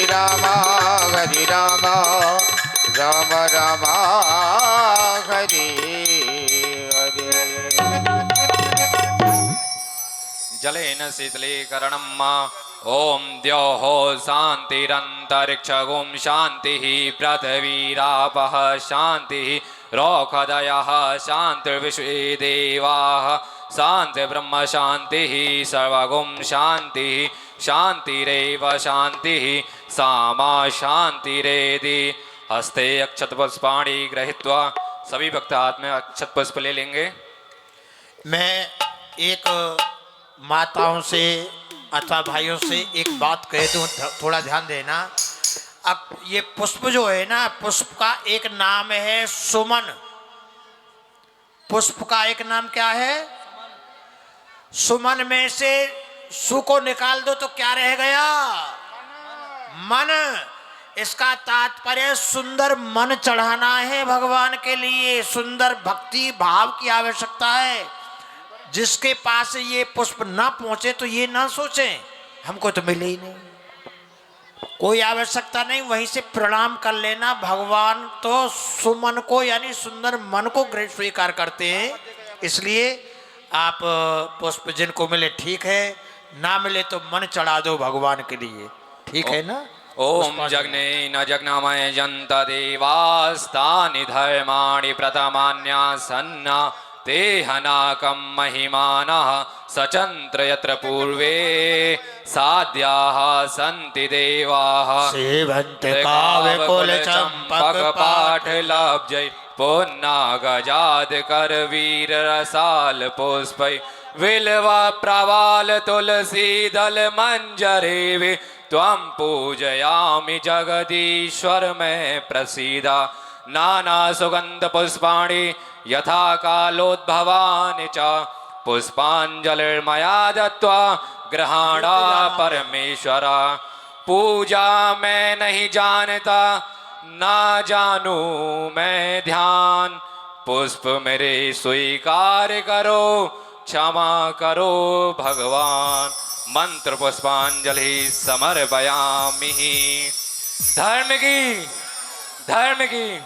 A: राम हरे राम राम राम हरे हरे।
C: जलेन शीतलीकरणम् ॐ द्यौः शान्तिरन्तरिक्षगुं शान्तिः पृथिवीरापः शान्तिः रोखदयः शान्तिर्विश्वे देवाः शान्तिर्ब्रह्म शान्तिः सर्वगुं शान्तिः शान्तिरेव शान्तिः सामा शान्तिरेधि। हस्ते अक्षतपुष्पाणि गृहीत्वा सभी भक्त हाथ में अक्षत पुष्प ले लेंगे।
B: मैं एक माताओं से अथवा भाइयों से एक बात कह दूं, थोड़ा ध्यान देना। अब ये पुष्प जो है ना, पुष्प का एक नाम है सुमन। पुष्प का एक नाम क्या है? सुमन में से सु को निकाल दो तो क्या रह गया? मन। इसका तात्पर्य सुंदर मन चढ़ाना है भगवान के लिए, सुंदर भक्ति भाव की आवश्यकता है। जिसके पास ये पुष्प ना पहुंचे तो ये ना सोचें हमको तो मिले ही नहीं, कोई आवश्यकता नहीं, वहीं से प्रणाम कर लेना। भगवान तो सुमन को यानी सुंदर मन को स्वीकार करते हैं। इसलिए आप पुष्प जिनको मिले ठीक है, ना मिले तो मन चढ़ा दो भगवान के लिए, ठीक है ना।
C: ओम जग्ने न जग्नमय जंत देवास्तानि धर्माणि प्रथमान्यासन्ना ते हनाकं महिमानः सचंत्र यत्र पूर्वे साध्याः सन्ति देवाः
B: सेवन्ते काव्यकुल चंपक
C: पाठ लब्जै पुन्नागजाद कर वीर रसाल पुष्पै विल्वा प्रवाल तुलसी दल मंजरे त्वं पूजयामि जगदीश्वर में प्रसीदा। नाना सुगंध पुष्पाणि यथा कालोद्भवानि च पुष्पांजलिर्मया दत्वा ग्रहाणा परमेश्वरा। पूजा मैं नहीं जानता ना जानू मैं ध्यान, पुष्प मेरे स्वीकार करो क्षमा करो भगवान। मंत्र पुष्पांजलि समर्पयामि। धर्म की